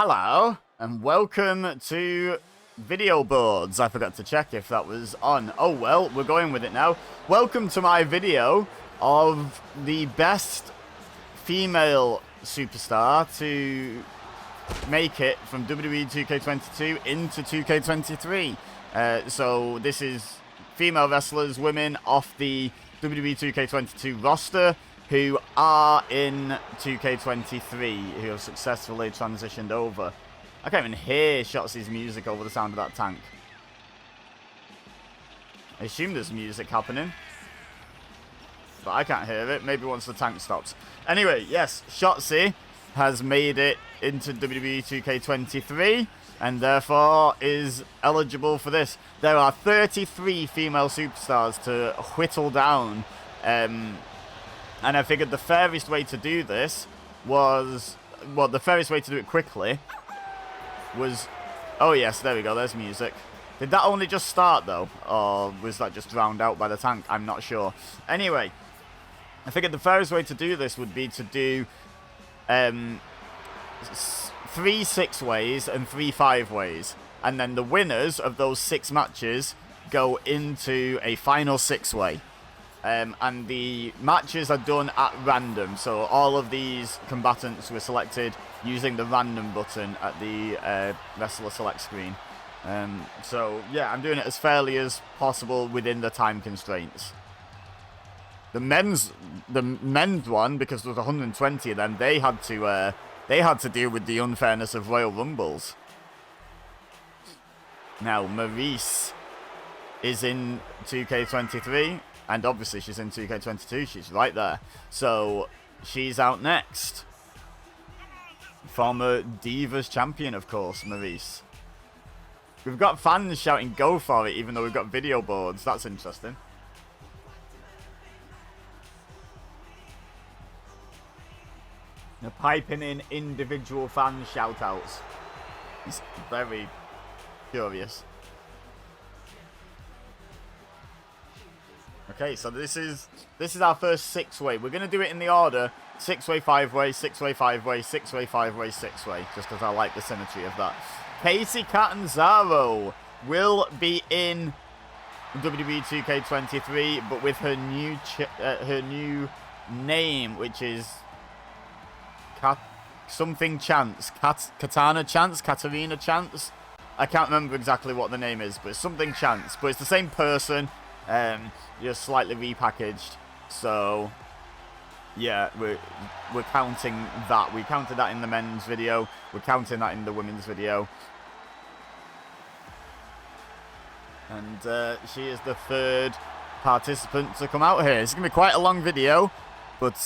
Hello, and welcome to video boards. I forgot to check if that was on. Oh well, we're going with it now. Welcome to my video of the best female superstar to make it from WWE 2K22 into 2K23. So this is female wrestlers, women off the WWE 2K22 roster who are in 2K23, who have successfully transitioned over. I can't even hear Shotzi's music over the sound of that tank. I assume there's music happening, but I can't hear it. Maybe once the tank stops. Anyway, yes, Shotzi has made it into WWE 2K23 and therefore is eligible for this. There are 33 female superstars to whittle down, and I figured the fairest way to do this was, well, the fairest way to do it quickly was, oh yes, there we go, there's music. Did that only just start though, or was that just drowned out by the tank? I'm not sure. Anyway, I figured the fairest way to do this would be to do 3 6-ways and 3 5-ways. And then the winners of those 6 matches go into a final 6-way. And the matches are done at random, so all of these combatants were selected using the random button at the wrestler select screen. So yeah, I'm doing it as fairly as possible within the time constraints. The men's one, because there was 120 of them, they had to deal with the unfairness of Royal Rumbles. Now Maurice is in 2K23. And obviously she's in 2K22, she's right there. So, she's out next. Former Divas champion, of course, Maurice. We've got fans shouting go for it, even though we've got video boards. That's interesting. They're piping in individual fan shout-outs. It's very curious. Okay, so this is our first 6-way. We're going to do it in the order 6-way, 5-way, 6-way, 5-way, 6-way, 5-way, 6-way, just because I like the symmetry of that. Casey Catanzaro will be in WWE 2K23, but with her new name, which is something Chance, Katana Chance, Katarina Chance. I can't remember exactly what the name is, but it's something Chance. But it's the same person. Just slightly repackaged. So yeah, we're counting that. We counted that in the men's video. We're counting that in the women's video. And she is the 3rd participant to come out here. It's gonna be quite a long video, but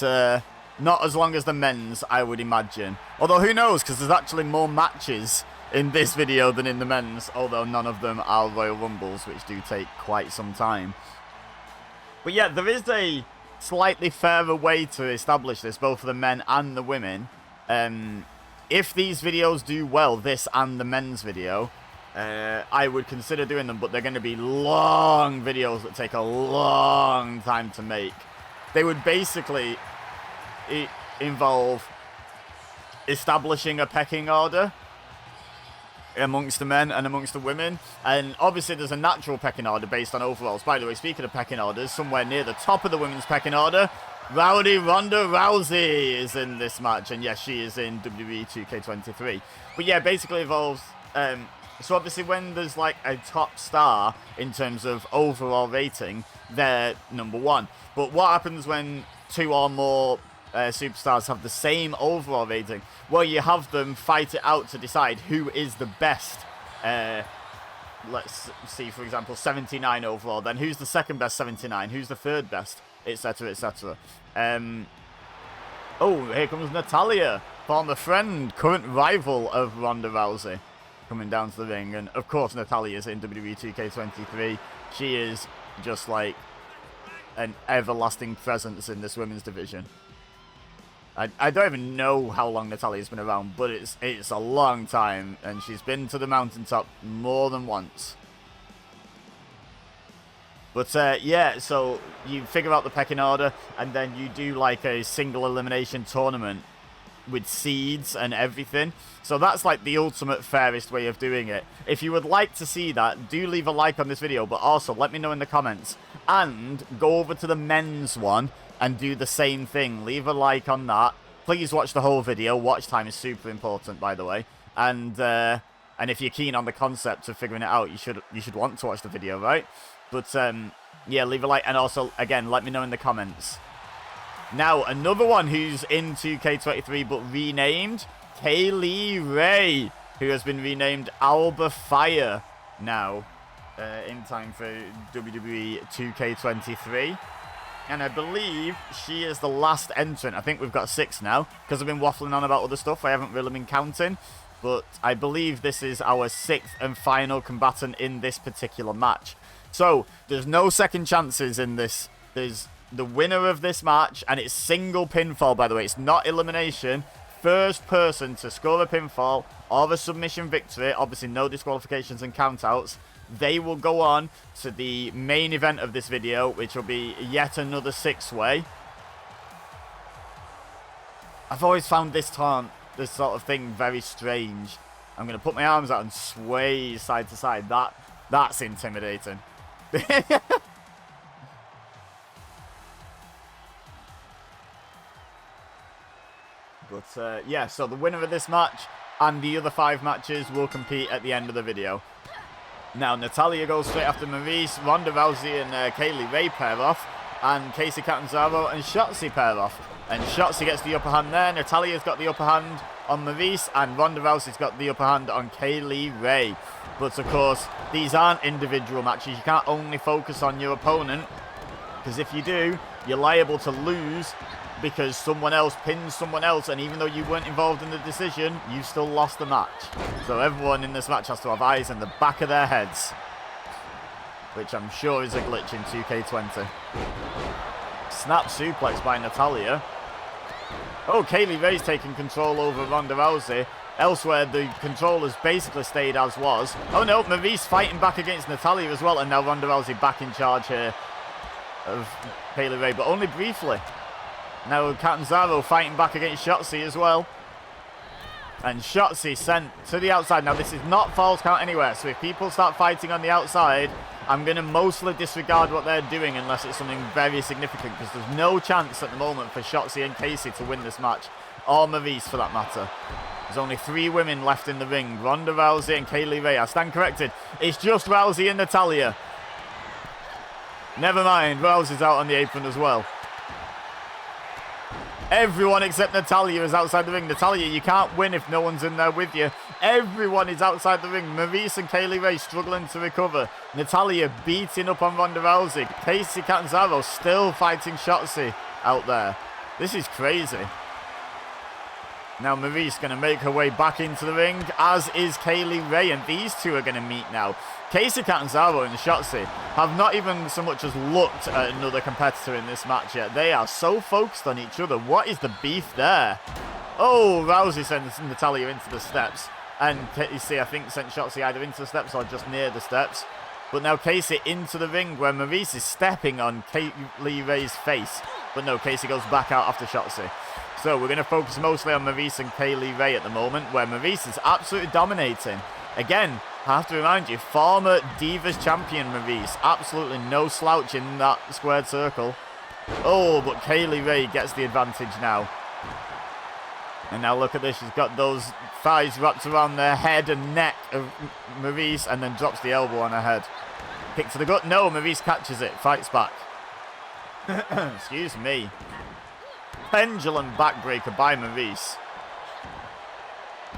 not as long as the men's, I would imagine. Although who knows, because there's actually more matches in this video than in the men's, although none of them are Royal Rumbles, which do take quite some time. But yeah, there is a slightly fairer way to establish this, both for the men and the women. If these videos do well, this and the men's video, I would consider doing them, but they're going to be long videos that take a long time to make. They would basically involve establishing a pecking order amongst the men and amongst the women, and obviously there's a natural pecking order based on overalls. By the way, speaking of pecking orders, somewhere near the top of the women's pecking order, Rowdy Ronda Rousey is in this match, and yes, she is in WWE 2K23. But yeah, basically involves so obviously when there's like a top star in terms of overall rating, they're number 1. But what happens when 2 or more superstars have the same overall rating? Well, you have them fight it out to decide who is the best. Let's see, for example, 79 overall. Then who's the 2nd best 79? Who's the 3rd best? Etc. Etc. Oh, here comes Natalya, former friend, current rival of Ronda Rousey, coming down to the ring. And of course, Natalya is in WWE 2K23. She is just like an everlasting presence in this women's division. I don't even know how long Natalya's been around, but it's a long time, and she's been to the mountaintop more than once. But yeah, so you figure out the pecking order, and then you do like a single elimination tournament with seeds and everything. So that's like the ultimate fairest way of doing it. If you would like to see that, do leave a like on this video, but also let me know in the comments. And go over to the men's one and do the same thing. Leave a like on that. Please watch the whole video. Watch time is super important, by the way. And if you're keen on the concept of figuring it out, you should want to watch the video, right? But yeah, leave a like, and also again, let me know in the comments. Now, another one who's in 2K23 but renamed, Kaylee Ray, who has been renamed Alba Fire now, in time for WWE 2K23. And I believe she is the last entrant. I think we've got 6 now, because I've been waffling on about other stuff. I haven't really been counting. But I believe this is our 6th and final combatant in this particular match. So, there's no second chances in this. There's the winner of this match, and it's single pinfall, by the way. It's not elimination. First person to score a pinfall or a submission victory, obviously no disqualifications and countouts, they will go on to the main event of this video, which will be yet another 6-way. I've always found this sort of thing very strange. I'm going to put my arms out and sway side to side. That's intimidating. But yeah, so the winner of this match and the other 5 matches will compete at the end of the video. Now, Natalya goes straight after Maryse, Ronda Rousey and Kaylee Ray pair off, and Casey Catanzaro and Shotzi pair off. And Shotzi gets the upper hand there, Natalya's got the upper hand on Maryse, and Ronda Rousey's got the upper hand on Kaylee Ray. But of course, these aren't individual matches. You can't only focus on your opponent, because if you do, you're liable to lose because someone else pins someone else, and even though you weren't involved in the decision, you still lost the match. So everyone in this match has to have eyes in the back of their heads, which I'm sure is a glitch in 2K20. Snap suplex by Natalya. Oh, Kaylee Ray's taking control over Ronda Rousey. Elsewhere, the control has basically stayed as was. Oh no, Maryse fighting back against Natalya as well, and now Ronda Rousey back in charge here of Kaylee Ray, but only briefly. Now Catanzaro fighting back against Shotzi as well. And Shotzi sent to the outside. Now this is not false count anywhere, so if people start fighting on the outside, I'm going to mostly disregard what they're doing unless it's something very significant, because there's no chance at the moment for Shotzi and Casey to win this match, or Maryse for that matter. There's only 3 women left in the ring, Ronda Rousey and Kaylee Ray. I stand corrected, it's just Rousey and Natalya. Never mind, Rousey's out on the apron as well. Everyone except Natalya is outside the ring. Natalya, you can't win if no one's in there with you. Everyone is outside the ring. Maryse and Kaylee Ray struggling to recover. Natalya beating up on Ronda Rousey. Casey Catanzaro still fighting Shotzi out there. This is crazy. Now Maryse going to make her way back into the ring, as is Kaylee Ray, and these two are going to meet now. Casey Catanzaro and Shotzi have not even so much as looked at another competitor in this match yet. They are so focused on each other. What is the beef there? Oh, Rousey sends Natalya into the steps, and Casey, I think, sent Shotzi either into the steps or just near the steps. But now Casey into the ring, where Maryse is stepping on Kaylee Ray's face. But no, Casey goes back out after Shotzi. So we're going to focus mostly on Maryse and Kaylee Ray at the moment, where Maryse is absolutely dominating. Again, I have to remind you, former Divas champion Maryse, absolutely no slouch in that squared circle. Oh, but Kaylee Ray gets the advantage now. And now look at this, she's got those thighs wrapped around the head and neck of Maryse, and then drops the elbow on her head. Kick to the gut, no, Maryse catches it, fights back. Excuse me. Pendulum backbreaker by Maryse.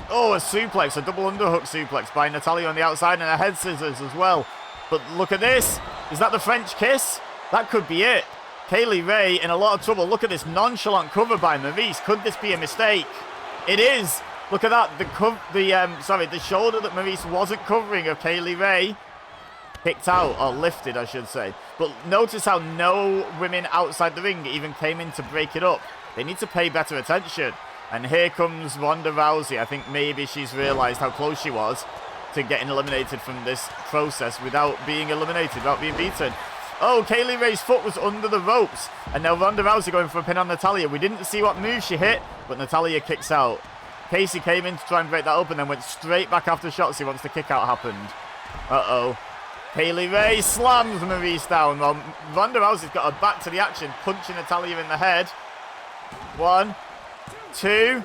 Oh, a suplex, a double underhook suplex by Natalya on the outside, and a head scissors as well. But look at this. Is that the French kiss? That could be it. Kaylee Ray in a lot of trouble. Look at this nonchalant cover by Maryse. Could this be a mistake? It is. Look at that. The shoulder that Maryse wasn't covering of Kaylee Ray picked out, or lifted, I should say. But notice how no women outside the ring even came in to break it up. They need to pay better attention. And here comes Ronda Rousey. I think maybe she's realised how close she was to getting eliminated from this process without being eliminated, without being beaten. Oh, Kaylee Ray's foot was under the ropes. And now Ronda Rousey going for a pin on Natalya. We didn't see what move she hit, but Natalya kicks out. Casey came in to try and break that up and then went straight back after Shotzi once the kick out happened. Uh-oh. Kaylee Ray slams Maurice down. Well, Ronda Rousey's got her back to the action, punching Natalya in the head. 1, 2,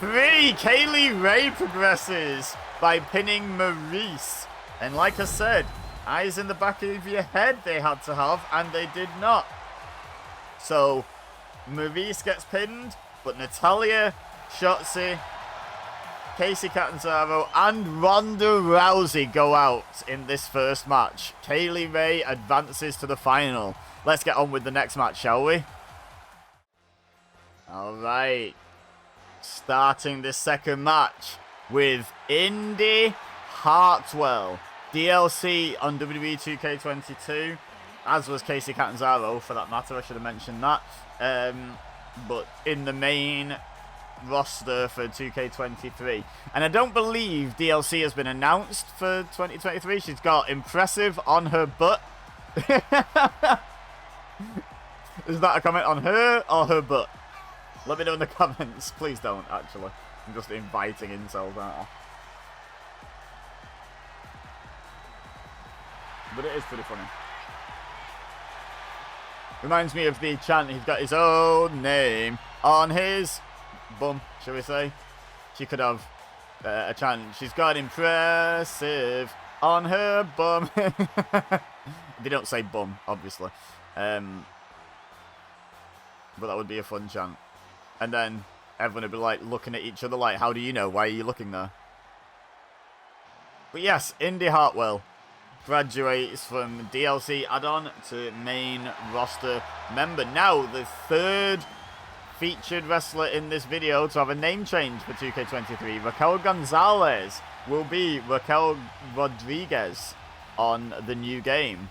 3. Kaylee Ray progresses by pinning Maurice. And like I said, eyes in the back of your head they had to have, and they did not. So, Maurice gets pinned, but Natalya, Shotzi, Casey Catanzaro, and Ronda Rousey go out in this first match. Kaylee Ray advances to the final. Let's get on with the next match, shall we? Alright. Starting this second match with Indy Hartwell. DLC on WWE 2K22, as was Casey Catanzaro for that matter. I should have mentioned that. But in the main roster for 2K23. And I don't believe DLC has been announced for 2023. She's got impressive on her butt. Is that a comment on her or her butt? Let me know in the comments. Please don't, actually. I'm just inviting insults, aren't I? But it is pretty funny. Reminds me of the chant, he's got his own name on his bum, shall we say. She could have a chant, she's got impressive on her bum. They don't say bum, obviously. But that would be a fun chant. And then everyone would be like looking at each other like, how do you know? Why are you looking there? But yes, Indy Hartwell graduates from DLC add-on to main roster member. Now, the third featured wrestler in this video to have a name change for 2K23. Raquel Gonzalez will be Raquel Rodriguez on the new game.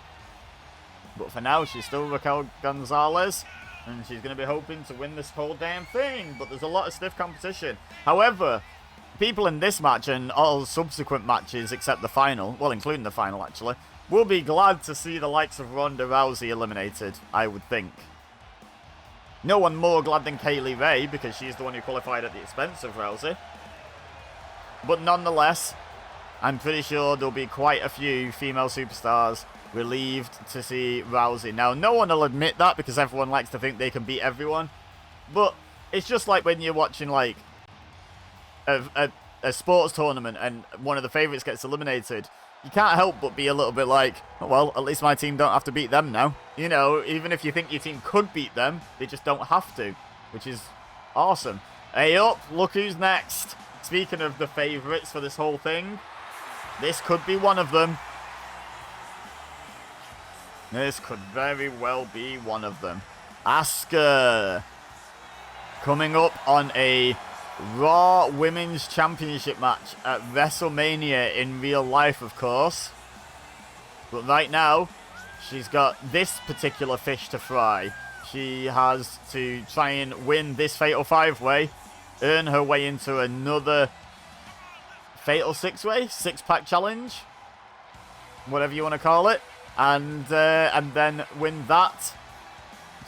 But for now, she's still Raquel Gonzalez, and she's going to be hoping to win this whole damn thing. But there's a lot of stiff competition. However, people in this match and all subsequent matches except the final, well, including the final actually, will be glad to see the likes of Ronda Rousey eliminated, I would think. No one more glad than Kaylee Ray, because she's the one who qualified at the expense of Rousey. But nonetheless, I'm pretty sure there'll be quite a few female superstars relieved to see Rousey. Now, no one will admit that because everyone likes to think they can beat everyone. But it's just like when you're watching, like, a sports tournament and one of the favourites gets eliminated. You can't help but be a little bit like, oh, well, at least my team don't have to beat them now. You know, even if you think your team could beat them, they just don't have to, which is awesome. Hey up, look who's next. Speaking of the favourites for this whole thing, this could be one of them. This could very well be one of them. Asuka, coming up on a Raw Women's Championship match at WrestleMania in real life, of course. But right now, she's got this particular fish to fry. She has to try and win this Fatal 5-Way, earn her way into another Fatal 6-Way, 6-pack challenge, whatever you want to call it, and then win that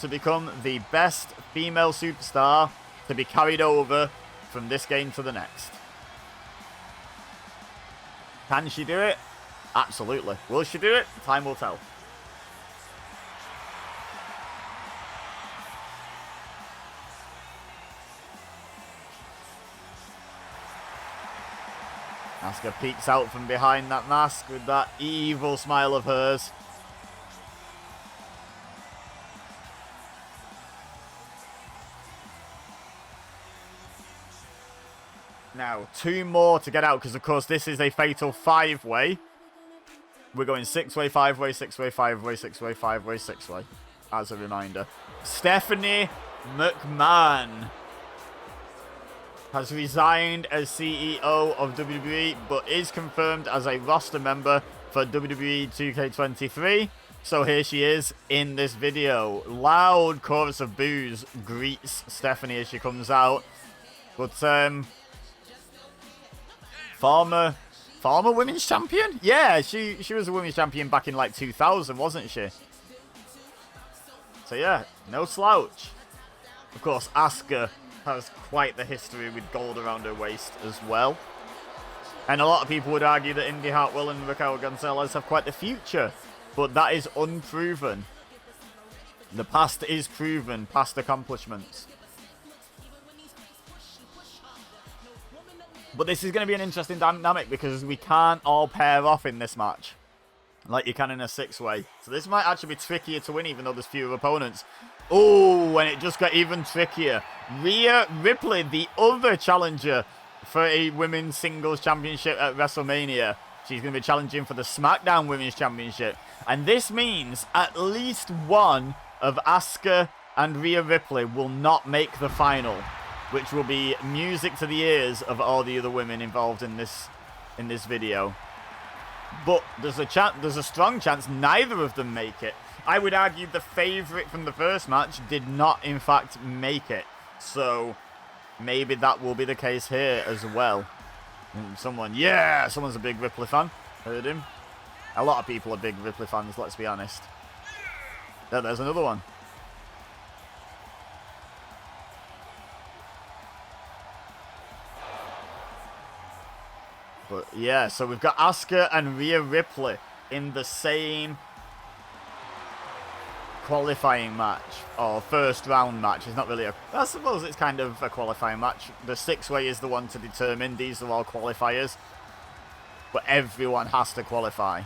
to become the best female superstar to be carried over from this game to the next. Can she do it? Absolutely. Will she do it? Time will tell. Asuka peeks out from behind that mask with that evil smile of hers. Now, 2 more to get out, because of course this is a Fatal 5-Way. We're going 6-Way, 5-Way, 6-Way, 5-Way, 6-Way, 5-Way, 6-Way. As a reminder. Stephanie McMahon has resigned as CEO of WWE, but is confirmed as a roster member for WWE 2K23. So here she is in this video. Loud chorus of boos greets Stephanie as she comes out. But, Former women's champion? Yeah, she was a women's champion back in like 2000, wasn't she? So yeah, no slouch. Of course, Asuka has quite the history with gold around her waist as well. And a lot of people would argue that Indy Hartwell and Raquel Gonzalez have quite the future. But that is unproven. The past is proven, past accomplishments. But this is going to be an interesting dynamic because we can't all pair off in this match like you can in a six-way. So this might actually be trickier to win even though there's fewer opponents. Oh, and it just got even trickier. Rhea Ripley, the other challenger for a women's singles championship at WrestleMania. She's going to be challenging for the SmackDown Women's Championship. And this means at least one of Asuka and Rhea Ripley will not make the final, which will be music to the ears of all the other women involved in this video. But there's a strong chance neither of them make it. I would argue the favourite from the first match did not, in fact, make it. So maybe that will be the case here as well. And someone's a big Ripley fan. Heard him. A lot of people are big Ripley fans, let's be honest. There's another one. But yeah, so we've got Asuka and Rhea Ripley in the same qualifying match, or first round match. It's not really I suppose it's kind of a qualifying match. The six-way is the one to determine. These are all qualifiers. But everyone has to qualify.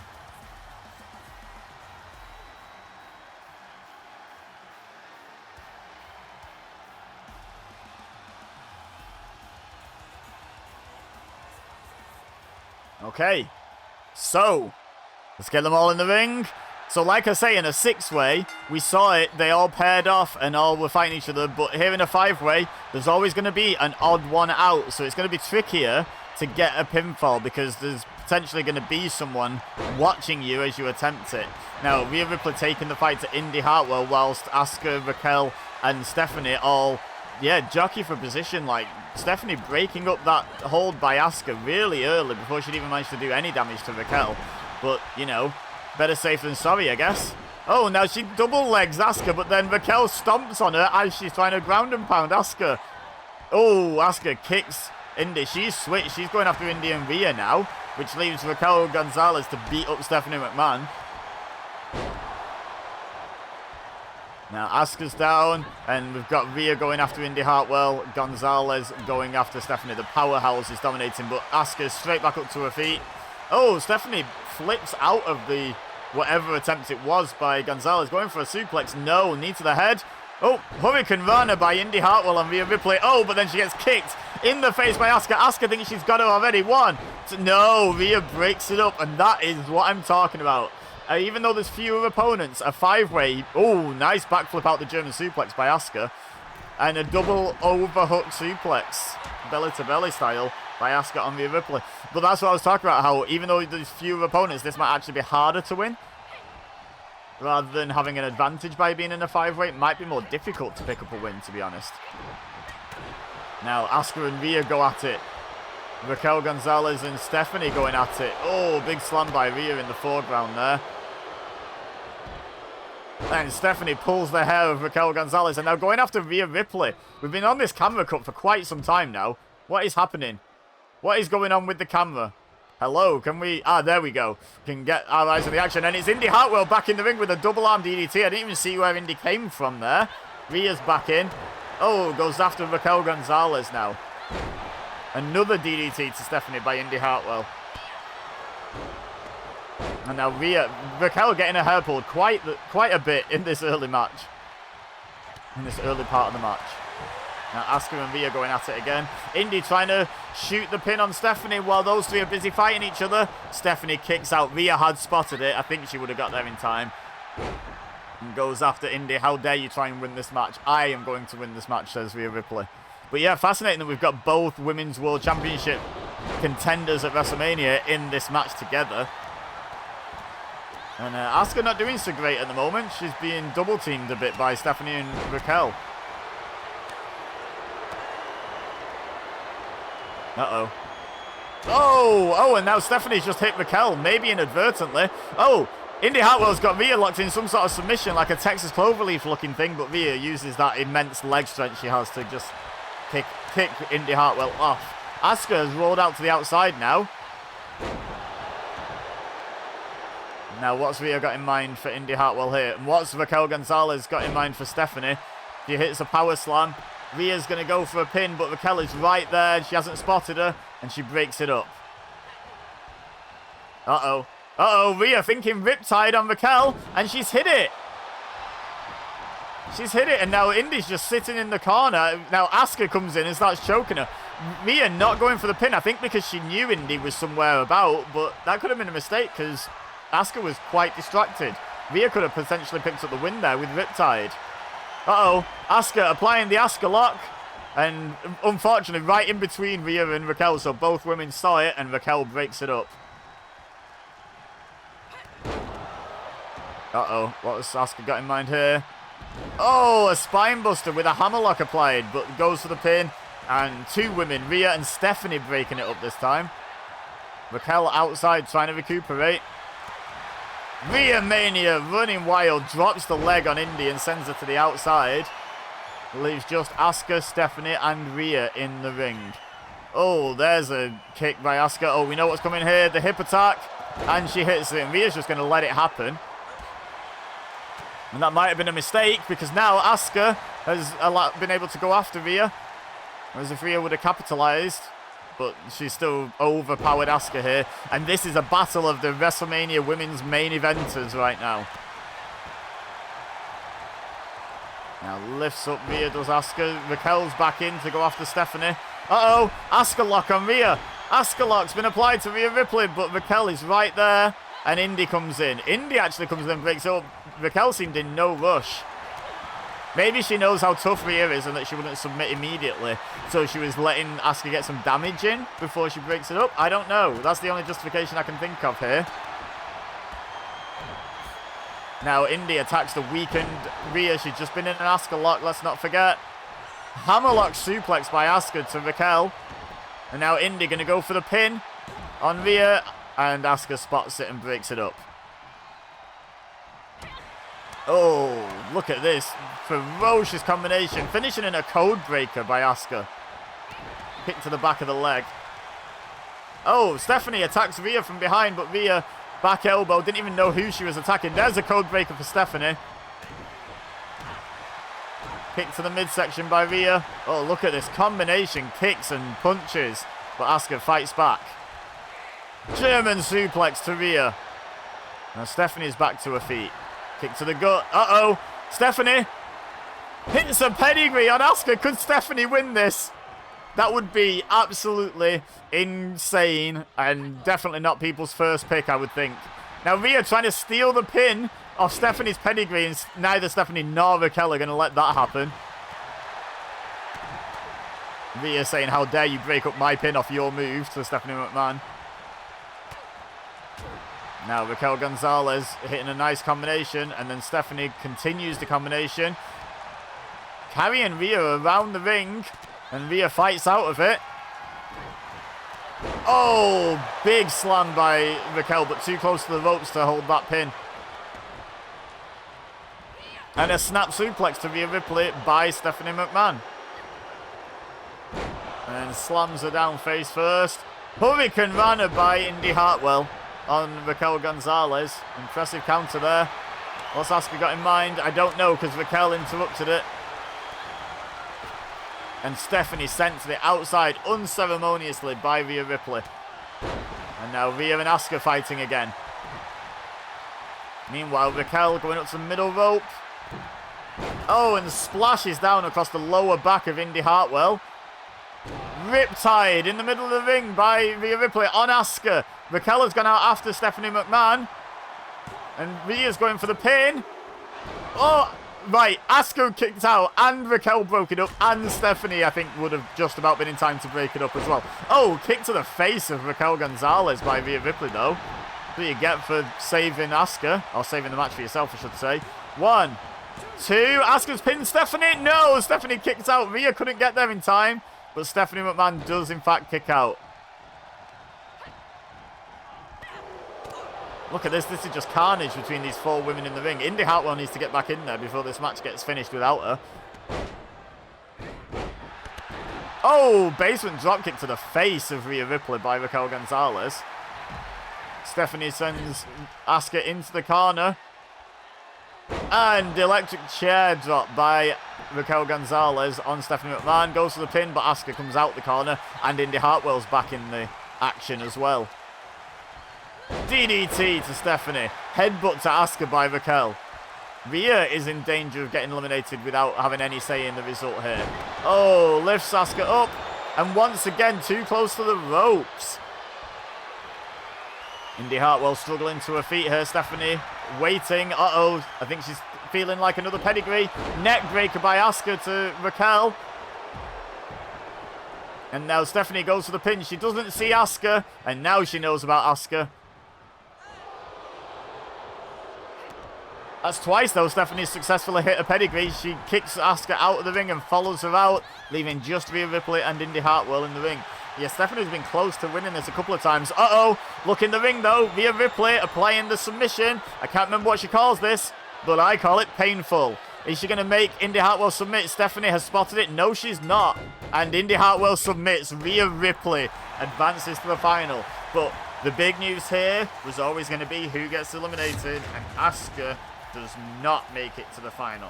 Okay, so let's get them all in the ring. So like I say, in a six-way, we saw it, they all paired off and all were fighting each other. But here in a five-way, there's always going to be an odd one out. So it's going to be trickier to get a pinfall because there's potentially going to be someone watching you as you attempt it. Now, Rhea Ripley taking the fight to Indy Hartwell whilst Asuka, Raquel and Stephanie all, jockey for position. Like, Stephanie breaking up that hold by Asuka really early before she'd even managed to do any damage to Raquel. But, better safe than sorry, I guess. Oh, now she double legs Asuka, but then Raquel stomps on her as she's trying to ground and pound Asuka. Oh, Asuka kicks Indy. She's switched. She's going after Indy and Rhea now, which leaves Raquel Gonzalez to beat up Stephanie McMahon. Now Asuka's down, and we've got Rhea going after Indy Hartwell, Gonzalez going after Stephanie. The powerhouse is dominating, but Asuka's straight back up to her feet. Oh, Stephanie flips out of the whatever attempt it was by Gonzalez, going for a suplex. No, knee to the head. Oh, Hurricane Rana by Indy Hartwell and Rhea Ripley. Oh, but then she gets kicked in the face by Asuka. Asuka thinks she's got her already. One. No, Rhea breaks it up, and that is what I'm talking about. Even though there's fewer opponents, a five-way. Oh, nice backflip out the German suplex by Asuka. And a double overhook suplex, belly-to-belly style, by Asuka on Rhea Ripley. But that's what I was talking about, how even though there's fewer opponents, this might actually be harder to win. Rather than having an advantage by being in a five-way, it might be more difficult to pick up a win, to be honest. Now, Asuka and Rhea go at it. Raquel Gonzalez and Stephanie going at it. Oh, big slam by Rhea in the foreground there. And Stephanie pulls the hair of Raquel Gonzalez and now going after Rhea Ripley. We've been on this camera cut for quite some time now. What is happening? What is going on with the camera? Hello, can we... Ah, there we go. Can get our eyes on the action. And it's Indy Hartwell back in the ring with a double arm DDT. I didn't even see where Indy came from there. Rhea's back in. Oh, goes after Raquel Gonzalez now. Another DDT to Stephanie by Indy Hartwell. And now Raquel getting her hair pulled quite a bit in this early match. In this early part of the match. Now Asuka and Rhea going at it again. Indy trying to shoot the pin on Stephanie while those three are busy fighting each other. Stephanie kicks out. Rhea had spotted it. I think she would have got there in time. And goes after Indy. How dare you try and win this match? I am going to win this match, says Rhea Ripley. But yeah, fascinating that we've got both Women's World Championship contenders at WrestleMania in this match together. And Asuka not doing so great at the moment. She's being double-teamed a bit by Stephanie and Raquel. Uh-oh. Oh, and now Stephanie's just hit Raquel, maybe inadvertently. Oh, Indy Hartwell's got Rhea locked in some sort of submission, like a Texas Cloverleaf looking thing, but Rhea uses that immense leg strength she has to just kick Indy Hartwell off. Asuka has rolled out to the outside now. Now, what's Rhea got in mind for Indy Hartwell here? And what's Raquel Gonzalez got in mind for Stephanie? She hits a power slam. Rhea's going to go for a pin, but Raquel is right there. She hasn't spotted her, and she breaks it up. Uh-oh. Uh-oh, Rhea thinking Riptide on Raquel, and she's hit it. She's hit it, and now Indy's just sitting in the corner. Now Asuka comes in and starts choking her. Rhea not going for the pin, I think because she knew Indy was somewhere about, but that could have been a mistake because Asuka was quite distracted. Rhea could have potentially picked up the win there with Riptide. Uh-oh, Asuka applying the Asuka lock, and unfortunately right in between Rhea and Raquel, so both women saw it, and Raquel breaks it up. Uh-oh, what has Asuka got in mind here? Oh, a spine buster with a hammerlock applied, but goes for the pin. And two women, Rhea and Stephanie, breaking it up this time. Raquel outside trying to recuperate. Rhea Mania running wild, drops the leg on Indy and sends her to the outside. Leaves just Asuka, Stephanie and Rhea in the ring. Oh, there's a kick by Asuka. Oh, we know what's coming here. The hip attack. And she hits it. And Rhea's just going to let it happen. And that might have been a mistake because now Asuka has been able to go after Rhea. Whereas if Rhea would have capitalized, but she's still overpowered Asuka here. And this is a battle of the WrestleMania women's main eventers right now. Now lifts up Rhea, does Asuka. Raquel's back in to go after Stephanie. Uh-oh, Asuka lock on Rhea. Asuka lock's been applied to Rhea Ripley, but Raquel is right there. And Indy comes in. Indy actually comes in and breaks up. Raquel seemed in no rush. Maybe she knows how tough Rhea is and that she wouldn't submit immediately. So she was letting Asuka get some damage in before she breaks it up. I don't know. That's the only justification I can think of here. Now Indy attacks the weakened Rhea. She's just been in an Asuka lock, let's not forget. Hammerlock suplex by Asuka to Raquel. And now Indy going to go for the pin on Rhea. And Asuka spots it and breaks it up. Oh, look at this. Ferocious combination. Finishing in a code breaker by Asuka. Kick to the back of the leg. Oh, Stephanie attacks Rhea from behind, but Rhea back elbow. Didn't even know who she was attacking. There's a code breaker for Stephanie. Kick to the midsection by Rhea. Oh, look at this combination. Kicks and punches. But Asuka fights back. German suplex to Rhea. Now Stephanie's back to her feet. Kick to the gut. Uh-oh. Stephanie hits a pedigree on Asuka. Could Stephanie win this? That would be absolutely insane. And definitely not people's first pick, I would think. Now Rhea trying to steal the pin off Stephanie's pedigree. And neither Stephanie nor Raquel are going to let that happen. Rhea saying, how dare you break up my pin off your move to Stephanie McMahon. Now Raquel Gonzalez hitting a nice combination, and then Stephanie continues the combination. Carrying Rhea around the ring, and Rhea fights out of it. Oh, big slam by Raquel, but too close to the ropes to hold that pin. And a snap suplex to Rhea Ripley by Stephanie McMahon. And slams her down face first. Hurricane Rana by Indy Hartwell on Raquel Gonzalez. Impressive counter there. What's Asuka got in mind? I don't know, because Raquel interrupted it. And Stephanie sent to the outside unceremoniously by Rhea Ripley. And now Rhea and Asuka fighting again. Meanwhile, Raquel going up to the middle rope. Oh, and splashes down across the lower back of Indy Hartwell. Riptide in the middle of the ring by Rhea Ripley on Asuka. Raquel has gone out after Stephanie McMahon. And Rhea's going for the pin. Oh, right. Asuka kicked out and Raquel broke it up. And Stephanie, I think, would have just about been in time to break it up as well. Oh, kick to the face of Raquel Gonzalez by Rhea Ripley, though. What do you get for saving Asuka? Or saving the match for yourself, I should say. 1, 2. Asuka's pinned Stephanie. No, Stephanie kicked out. Rhea couldn't get there in time. But Stephanie McMahon does, in fact, kick out. Look at this. This is just carnage between these 4 women in the ring. Indy Hartwell needs to get back in there before this match gets finished without her. Oh, basement dropkick to the face of Rhea Ripley by Raquel Gonzalez. Stephanie sends Asuka into the corner. And electric chair drop by Raquel Gonzalez on Stephanie McMahon. Goes for the pin, but Asuka comes out the corner. And Indy Hartwell's back in the action as well. DDT to Stephanie. Headbutt to Asuka by Raquel. Rhea is in danger of getting eliminated without having any say in the result here. Oh, lifts Asuka up. And once again, too close to the ropes. Indy Hartwell struggling to her feet here. Stephanie waiting. Uh-oh. I think she's feeling like another pedigree. Neck breaker by Asuka to Raquel. And now Stephanie goes for the pin. She doesn't see Asuka. And now she knows about Asuka. That's twice, though. Stephanie successfully hit a pedigree. She kicks Asuka out of the ring and follows her out, leaving just Rhea Ripley and Indy Hartwell in the ring. Yeah, Stephanie's been close to winning this a couple of times. Uh-oh. Look in the ring, though. Rhea Ripley applying the submission. I can't remember what she calls this, but I call it painful. Is she going to make Indy Hartwell submit? Stephanie has spotted it. No, she's not. And Indy Hartwell submits. Rhea Ripley advances to the final. But the big news here was always going to be who gets eliminated, and Asuka does not make it to the final.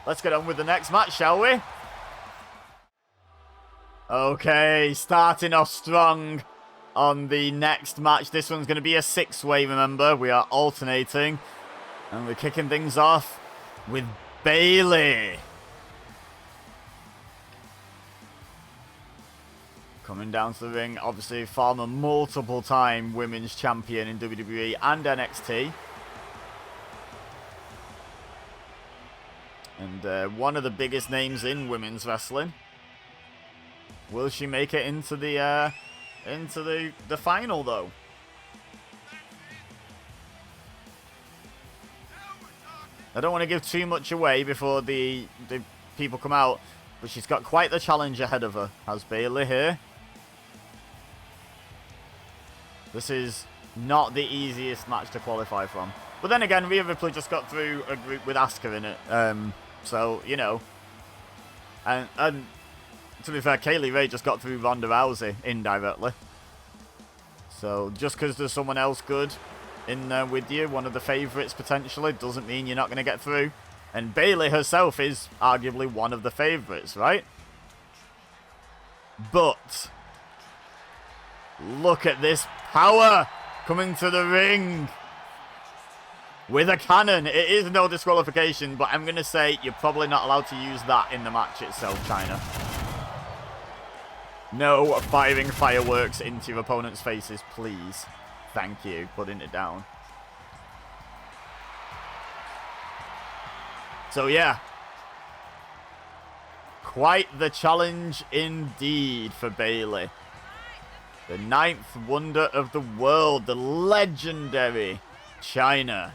Let's get on with the next match, shall we? Okay, starting off strong on the next match. This one's going to be a 6-way, remember. We are alternating. And we're kicking things off with Bayley. Coming down to the ring, obviously former multiple-time women's champion in WWE and NXT. And one of the biggest names in women's wrestling. Will she make it into the final, though? I don't want to give too much away before the people come out, but she's got quite the challenge ahead of her, has Bayley here. This is not the easiest match to qualify from. But then again, Rhea Ripley just got through a group with Asuka in it. So, you know. And to be fair, Kaylee Ray just got through Ronda Rousey indirectly. So, just because there's someone else good in there with you, one of the favourites potentially, doesn't mean you're not going to get through. And Bayley herself is arguably one of the favourites, right? But look at this power coming to the ring with a cannon. It is no disqualification, but I'm going to say you're probably not allowed to use that in the match itself, China. No firing fireworks into your opponent's faces, please. Thank you. Putting it down. So, yeah. Quite the challenge indeed for Bayley. The 9th wonder of the world, the legendary China.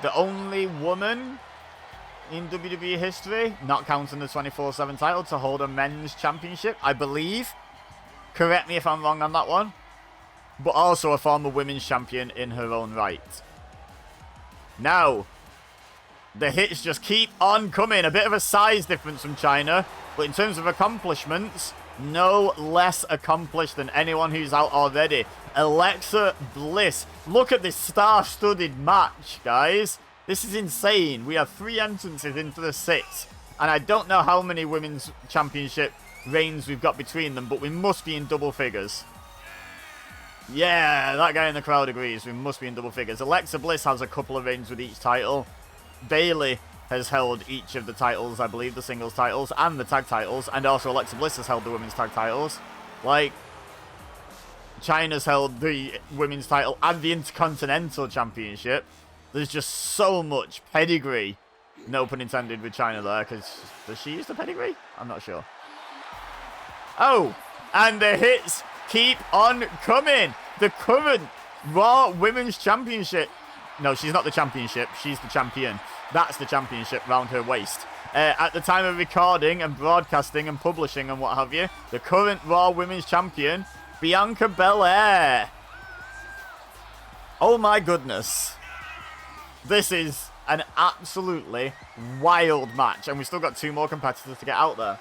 The only woman in WWE history, not counting the 24/7 title, to hold a men's championship, I believe. Correct me if I'm wrong on that one. But also a former women's champion in her own right. Now, the hits just keep on coming. A bit of a size difference from China. But in terms of accomplishments, no less accomplished than anyone who's out already. Alexa Bliss. Look at this star-studded match, guys. This is insane. We have 3 entrances into the 6. And I don't know how many women's championship reigns we've got between them, but we must be in double figures. Yeah, that guy in the crowd agrees. We must be in double figures. Alexa Bliss has a couple of reigns with each title. Bayley has held each of the titles, I believe, the singles titles and the tag titles. And also Alexa Bliss has held the women's tag titles. Like, China's held the women's title and the Intercontinental Championship. There's just so much pedigree. No pun intended with China there, because does she use the pedigree? I'm not sure. Oh, and the hits keep on coming. The current Raw Women's Championship. No, she's not the championship. She's the champion. That's the championship round her waist. at the time of recording and broadcasting and publishing and what have you, the current Raw Women's Champion, Bianca Belair. Oh my goodness. This is an absolutely wild match, and we've still got 2 more competitors to get out there.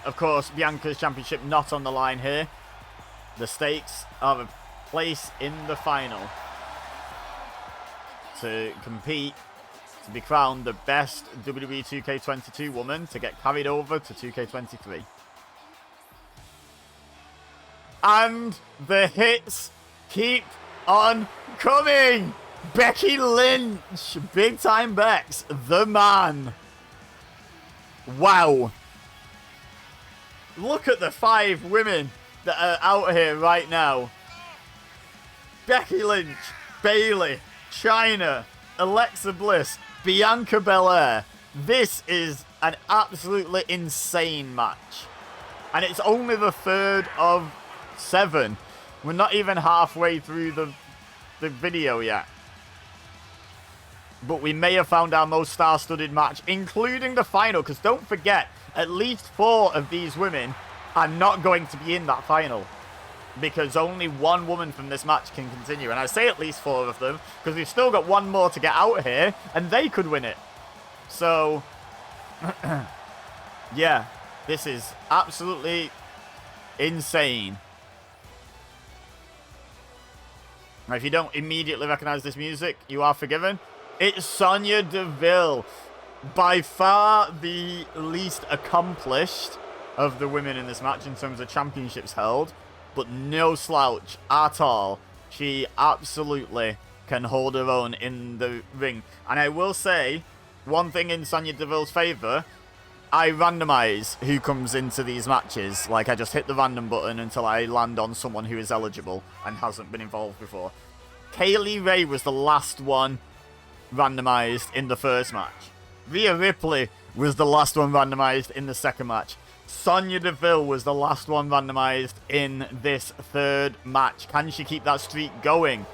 Of course, Bianca's championship not on the line here. The stakes are a place in the final to compete to be crowned the best WWE 2K22 woman to get carried over to 2K23. And the hits keep on coming. Becky Lynch, big time Bex, the man. Wow. Look at the 5 women that are out here right now. Becky Lynch, Bayley, Chyna, Alexa Bliss, Bianca Belair. This is an absolutely insane match. And it's only the 3rd of 7. We're not even halfway through the video yet. But we may have found our most star-studded match, including the final, because don't forget, at least 4 of these women are not going to be in that final, because only 1 woman from this match can continue. And I say at least 4 of them, because we've still got 1 more to get out here, and they could win it. So, yeah, this is absolutely insane. Now, if you don't immediately recognize this music, you are forgiven. It's Sonya Deville, by far the least accomplished of the women in this match in terms of championships held, but no slouch at all. She absolutely can hold her own in the ring. And I will say, one thing in Sonya Deville's favour, I randomise who comes into these matches. Like, I just hit the random button until I land on someone who is eligible and hasn't been involved before. Kaylee Ray was the last one randomised in the first match. Rhea Ripley was the last one randomised in the second match. Sonya Deville was the last one randomised in this 3rd match. Can she keep that streak going?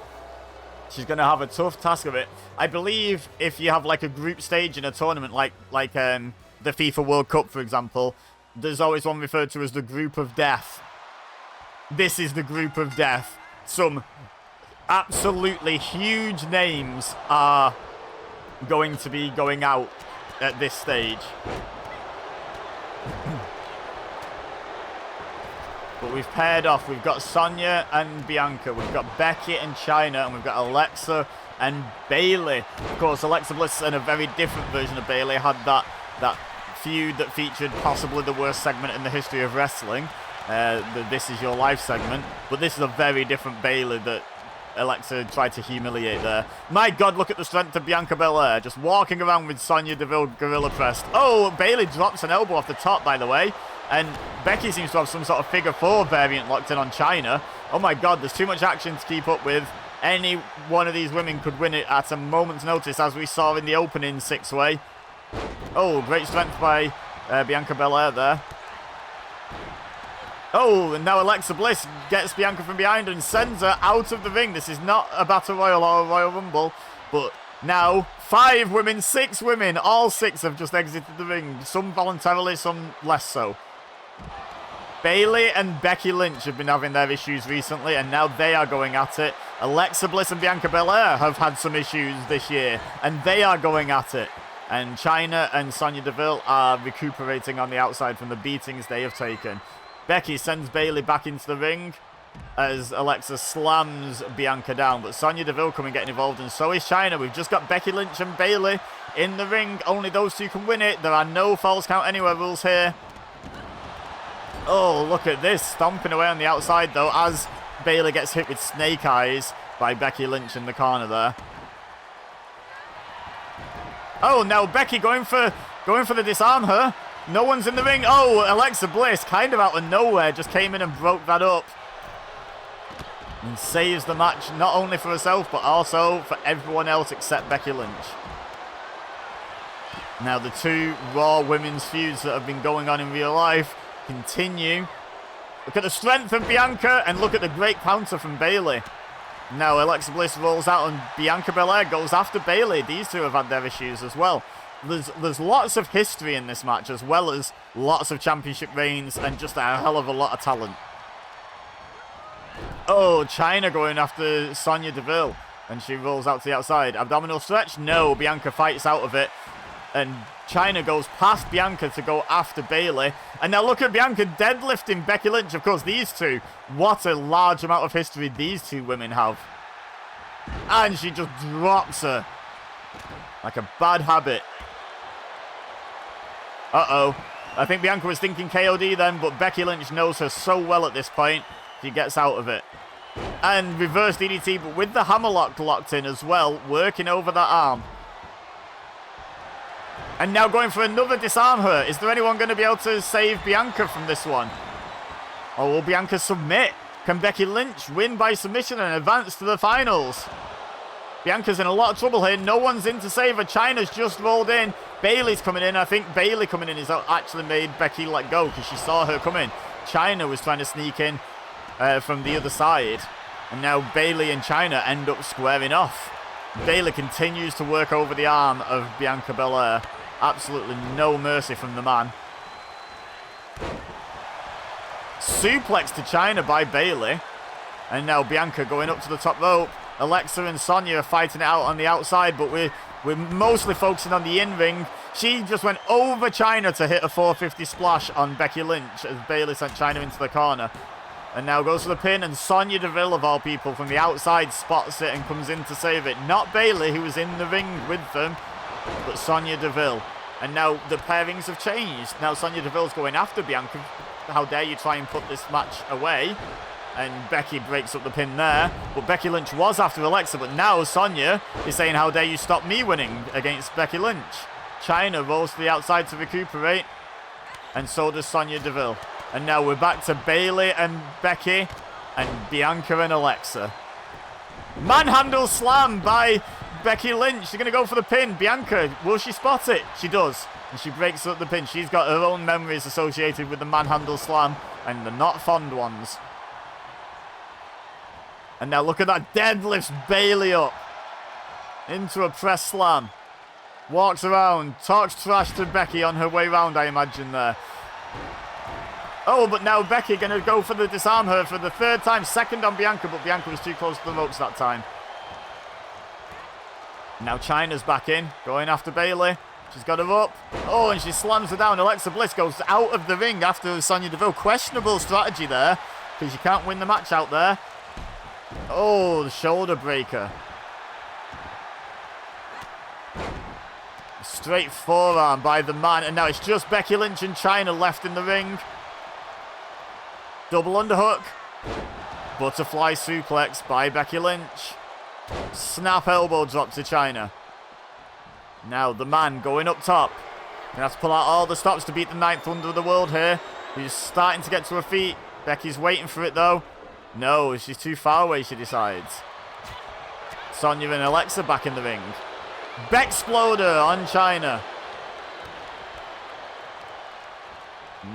She's going to have a tough task of it. I believe if you have like a group stage in a tournament, like the FIFA World Cup, for example, there's always one referred to as the Group of Death. This is the Group of Death. Some absolutely huge names are going to be going out at this stage. But we've paired off. We've got Sonya and Bianca. We've got Becky and Chyna. And we've got Alexa and Bayley. Of course, Alexa Bliss and a very different version of Bayley had that feud that featured possibly the worst segment in the history of wrestling. The This Is Your Life segment. But this is a very different Bayley that Alexa tried to humiliate there. My God, look at the strength of Bianca Belair. Just walking around with Sonya Deville gorilla pressed. Oh, Bayley drops an elbow off the top, by the way. And Becky seems to have some sort of figure 4 variant locked in on Chyna. Oh my God, there's too much action to keep up with. Any one of these women could win it at a moment's notice, as we saw in the opening 6-way. Oh, great strength by Bianca Belair there. Oh, and now Alexa Bliss gets Bianca from behind and sends her out of the ring. This is not a Battle Royal or a Royal Rumble, but now 5 women, 6 women, all 6 have just exited the ring. Some voluntarily, some less so. Bayley and Becky Lynch have been having their issues recently, and now they are going at it. Alexa Bliss and Bianca Belair have had some issues this year, and they are going at it. And Chyna and Sonya Deville are recuperating on the outside from the beatings they have taken. Becky sends Bayley back into the ring as Alexa slams Bianca down. But Sonya Deville coming getting involved, and so is Chyna. We've just got Becky Lynch and Bayley in the ring. Only those 2 can win it. There are no false count anywhere rules here. Oh, look at this. Stomping away on the outside, though, as Bayley gets hit with snake eyes by Becky Lynch in the corner there. Oh, now Becky going for the disarm her. No one's in the ring. Oh, Alexa Bliss, kind of out of nowhere, just came in and broke that up. And saves the match, not only for herself, but also for everyone else except Becky Lynch. Now, the 2 Raw women's feuds that have been going on in real life continue Look at the strength of Bianca, and look at the great counter from Bayley. Now Alexa Bliss rolls out, and Bianca Belair goes after Bayley. These two have had their issues as well. There's lots of history in this match, as well as lots of championship reigns and just a hell of a lot of talent. Oh, Chyna going after Sonya Deville, and she rolls out to the outside. Abdominal stretch? No, Bianca fights out of it, and Chyna goes past Bianca to go after Bayley. And now look at Bianca deadlifting Becky Lynch. Of course, these two, what a large amount of history these two women have. And she just drops her like a bad habit. Uh-oh. I think Bianca was thinking KOD then, but Becky Lynch knows her so well at this point. She gets out of it. And reverse DDT, but with the hammerlock locked in as well, working over that arm. And now going for another disarm her. Is there anyone going to be able to save Bianca from this one? Or will Bianca submit? Can Becky Lynch win by submission and advance to the finals? Bianca's in a lot of trouble here. No one's in to save her. Chyna's just rolled in. Bayley's coming in. I think Bayley coming in has actually made Becky let go because she saw her coming. Chyna was trying to sneak in from the other side. And now Bayley and Chyna end up squaring off. Bayley continues to work over the arm of Bianca Belair. Absolutely no mercy from the man. Suplex to Chyna by Bayley. And now Bianca going up to the top rope. Alexa and Sonya are fighting it out on the outside, but we're mostly focusing on the in-ring. She just went over Chyna to hit a 450 splash on Becky Lynch as Bayley sent Chyna into the corner. And now goes for the pin, and Sonya Deville, of all people, from the outside spots it and comes in to save it. Not Bayley, who was in the ring with them, but Sonya Deville. And now the pairings have changed. Now Sonya Deville's going after Bianca. How dare you try and put this match away? And Becky breaks up the pin there. But Becky Lynch was after Alexa, but now Sonya is saying, how dare you stop me winning against Becky Lynch? Chyna rolls to the outside to recuperate. And so does Sonya Deville. And now we're back to Bayley and Becky and Bianca and Alexa. Manhandle slam by Becky Lynch. She's going to go for the pin. Bianca, will she spot it? She does. And she breaks up the pin. She's got her own memories associated with the manhandle slam, and they're not fond ones. And now look at that. Deadlifts Bayley up into a press slam. Walks around. Talks trash to Becky on her way round, I imagine, there. Oh, but now Becky going to go for the disarm her for the third time. Second on Bianca, but Bianca was too close to the ropes that time. Now Chyna's back in, going after Bayley. She's got her up. Oh, and she slams her down. Alexa Bliss goes out of the ring after Sonya Deville. Questionable strategy there, because you can't win the match out there. Oh, the shoulder breaker. Straight forearm by the man. And now it's just Becky Lynch and Chyna left in the ring. Double underhook. Butterfly suplex by Becky Lynch. Snap elbow drop to Chyna. Now the man going up top. Gonna have to pull out all the stops to beat the ninth wonder of the world here. He's starting to get to her feet. Becky's waiting for it though. No, she's too far away, she decides. Sonya and Alexa back in the ring. Bexploder on Chyna.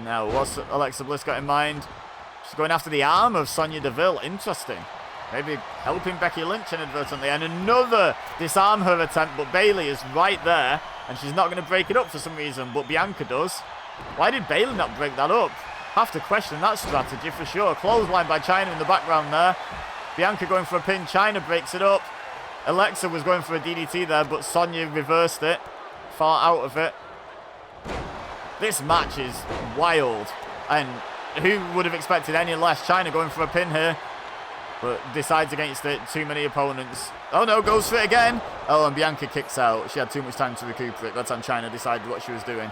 Now, what's Alexa Bliss got in mind? She's going after the arm of Sonya Deville. Interesting. Maybe helping Becky Lynch inadvertently. And another disarm her attempt, but Bayley is right there. And she's not going to break it up for some reason, but Bianca does. Why did Bayley not break that up? Have to question that strategy for sure. Clothesline by Chyna in the background there. Bianca going for a pin. Chyna breaks it up. Alexa was going for a DDT there, but Sonya reversed it. Far out of it. This match is wild. And who would have expected any less? Chyna going for a pin here, but decides against it. Too many opponents. Oh no, goes for it again. Oh, and Bianca kicks out. She had too much time to recuperate. That's time Chyna decided what she was doing.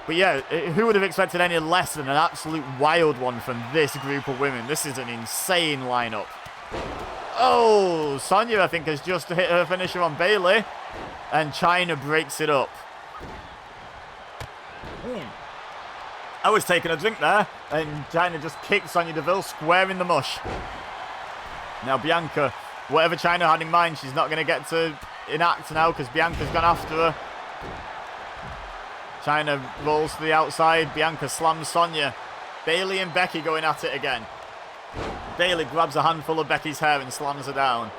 But yeah, who would have expected any less than an absolute wild one from this group of women? This is an insane lineup. Oh, Sonya, I think, has just hit her finisher on Bayley. And Chyna breaks it up. I was taking a drink there. And Chyna just kicked Sonya Deville square in the mush. Now Bianca, whatever Chyna had in mind, she's not going to get to enact now because Bianca's gone after her. Chyna rolls to the outside. Bianca slams Sonya. Bayley and Becky going at it again. Bayley grabs a handful of Becky's hair and slams her down.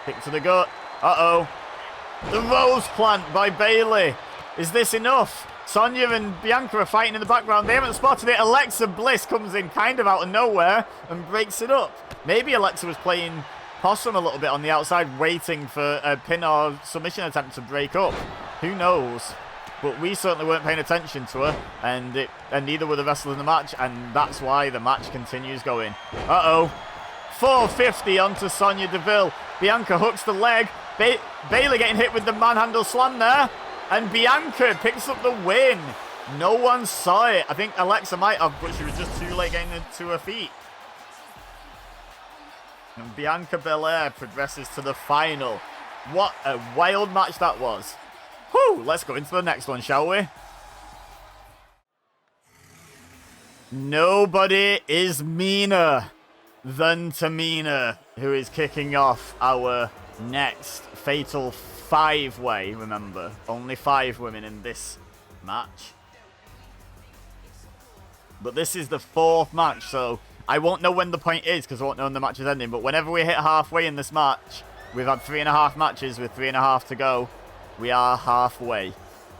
Kick to the gut. Uh-oh. The rose plant by Bayley. Is this enough? Sonya and Bianca are fighting in the background. They haven't spotted it. Alexa Bliss comes in kind of out of nowhere and breaks it up. Maybe Alexa was playing possum a little bit on the outside, waiting for a pin or submission attempt to break up. Who knows? But we certainly weren't paying attention to her, and neither were the wrestlers in the match, and that's why the match continues going. Uh-oh. 450 onto Sonya Deville. Bianca hooks the leg. Bayley getting hit with the manhandle slam there. And Bianca picks up the win. No one saw it. I think Alexa might have, but she was just too late getting to her feet. And Bianca Belair progresses to the final. What a wild match that was. Whew, let's go into the next one, shall we? Nobody is meaner than Tamina, who is kicking off our next Fatal 5-way, remember. Only 5 women in this match. But this is the 4th match, so I won't know when the point is, because I won't know when the match is ending. But whenever we hit halfway in this match, we've had 3.5 matches with 3.5 to go. We are halfway.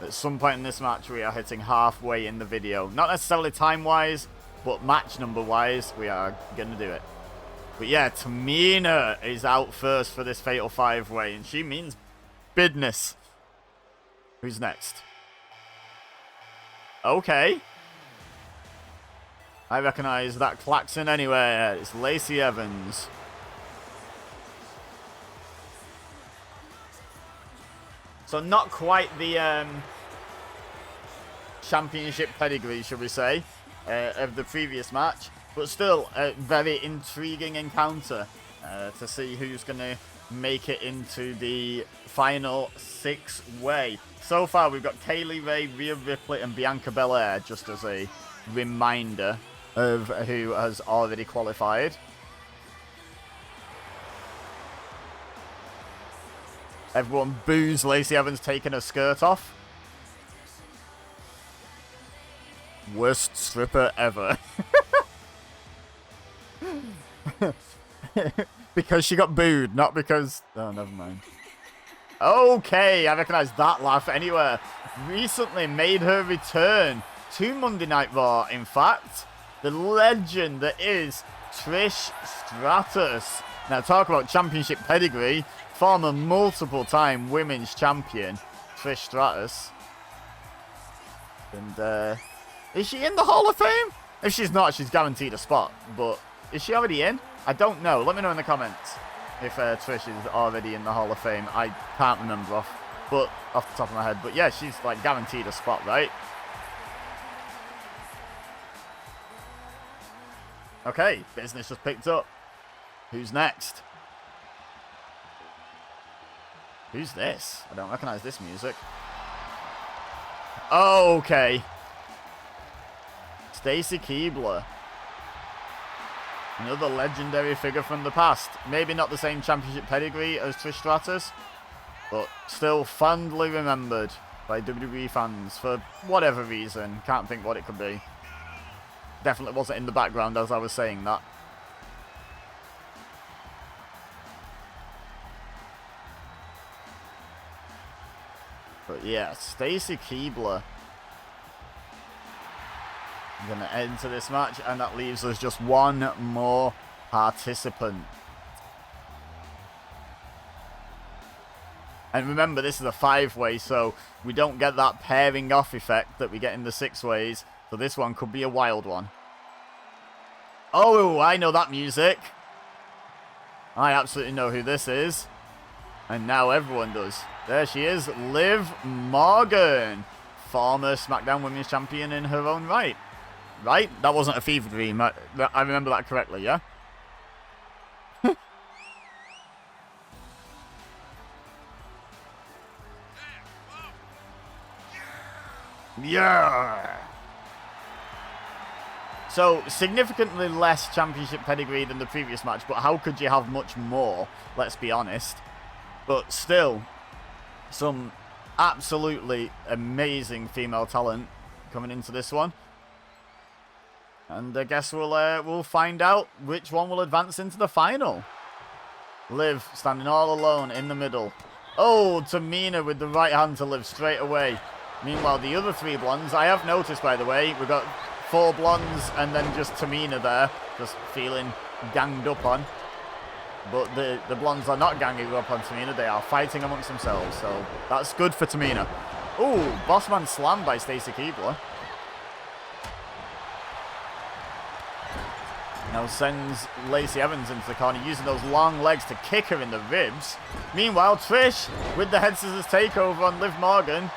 At some point in this match, we are hitting halfway in the video. Not necessarily time-wise, but match number-wise, we are going to do it. But yeah, Tamina is out first for this Fatal 5-way, and she means business. Who's next? Okay. I recognize that klaxon anywhere. It's Lacey Evans. So not quite the championship pedigree, should we say, of the previous match. But still, a very intriguing encounter to see who's going to make it into the final 6-way. So far, we've got Kaylee Ray, Rhea Ripley, and Bianca Belair, just as a reminder of who has already qualified. Everyone boos Lacey Evans taking her skirt off. Worst stripper ever. Because she got booed, not because... Oh, never mind. Okay, I recognise that laugh anywhere. Recently made her return to Monday Night Raw, in fact. The legend that is Trish Stratus. Now, talk about championship pedigree. Former multiple-time women's champion, Trish Stratus. And, is she in the Hall of Fame? If she's not, she's guaranteed a spot. But is she already in? I don't know. Let me know in the comments if Trish is already in the Hall of Fame. I can't remember off the top of my head. But yeah, she's like guaranteed a spot, right? Okay, business just picked up. Who's next? Who's this? I don't recognize this music. Okay. Stacy Keibler. Another legendary figure from the past. Maybe not the same championship pedigree as Trish Stratus, but still fondly remembered by WWE fans for whatever reason. Can't think what it could be. Definitely wasn't in the background as I was saying that. But yeah, Stacy Keibler going to enter this match, and that leaves us just one more participant. And remember, this is a 5-way, so we don't get that pairing off effect that we get in the 6-ways. So this one could be a wild one. Oh, I know that music. I absolutely know who this is. And now everyone does. There she is, Liv Morgan. Former SmackDown Women's Champion in her own right. Right? That wasn't a fever dream. I remember that correctly, yeah? Yeah! So, significantly less championship pedigree than the previous match, but how could you have much more? Let's be honest. But still, some absolutely amazing female talent coming into this one. And I guess we'll find out which one will advance into the final. Liv standing all alone in the middle. Oh, Tamina with the right hand to Liv straight away. Meanwhile, the other 3 blondes, I have noticed, by the way, we've got 4 blondes and then just Tamina there, just feeling ganged up on. But the blondes are not ganging up on Tamina, they are fighting amongst themselves, so that's good for Tamina. Ooh, Bossman slam by Stacy Keibler. Now sends Lacey Evans into the corner, using those long legs to kick her in the ribs. Meanwhile, Trish with the head scissors takeover on Liv Morgan,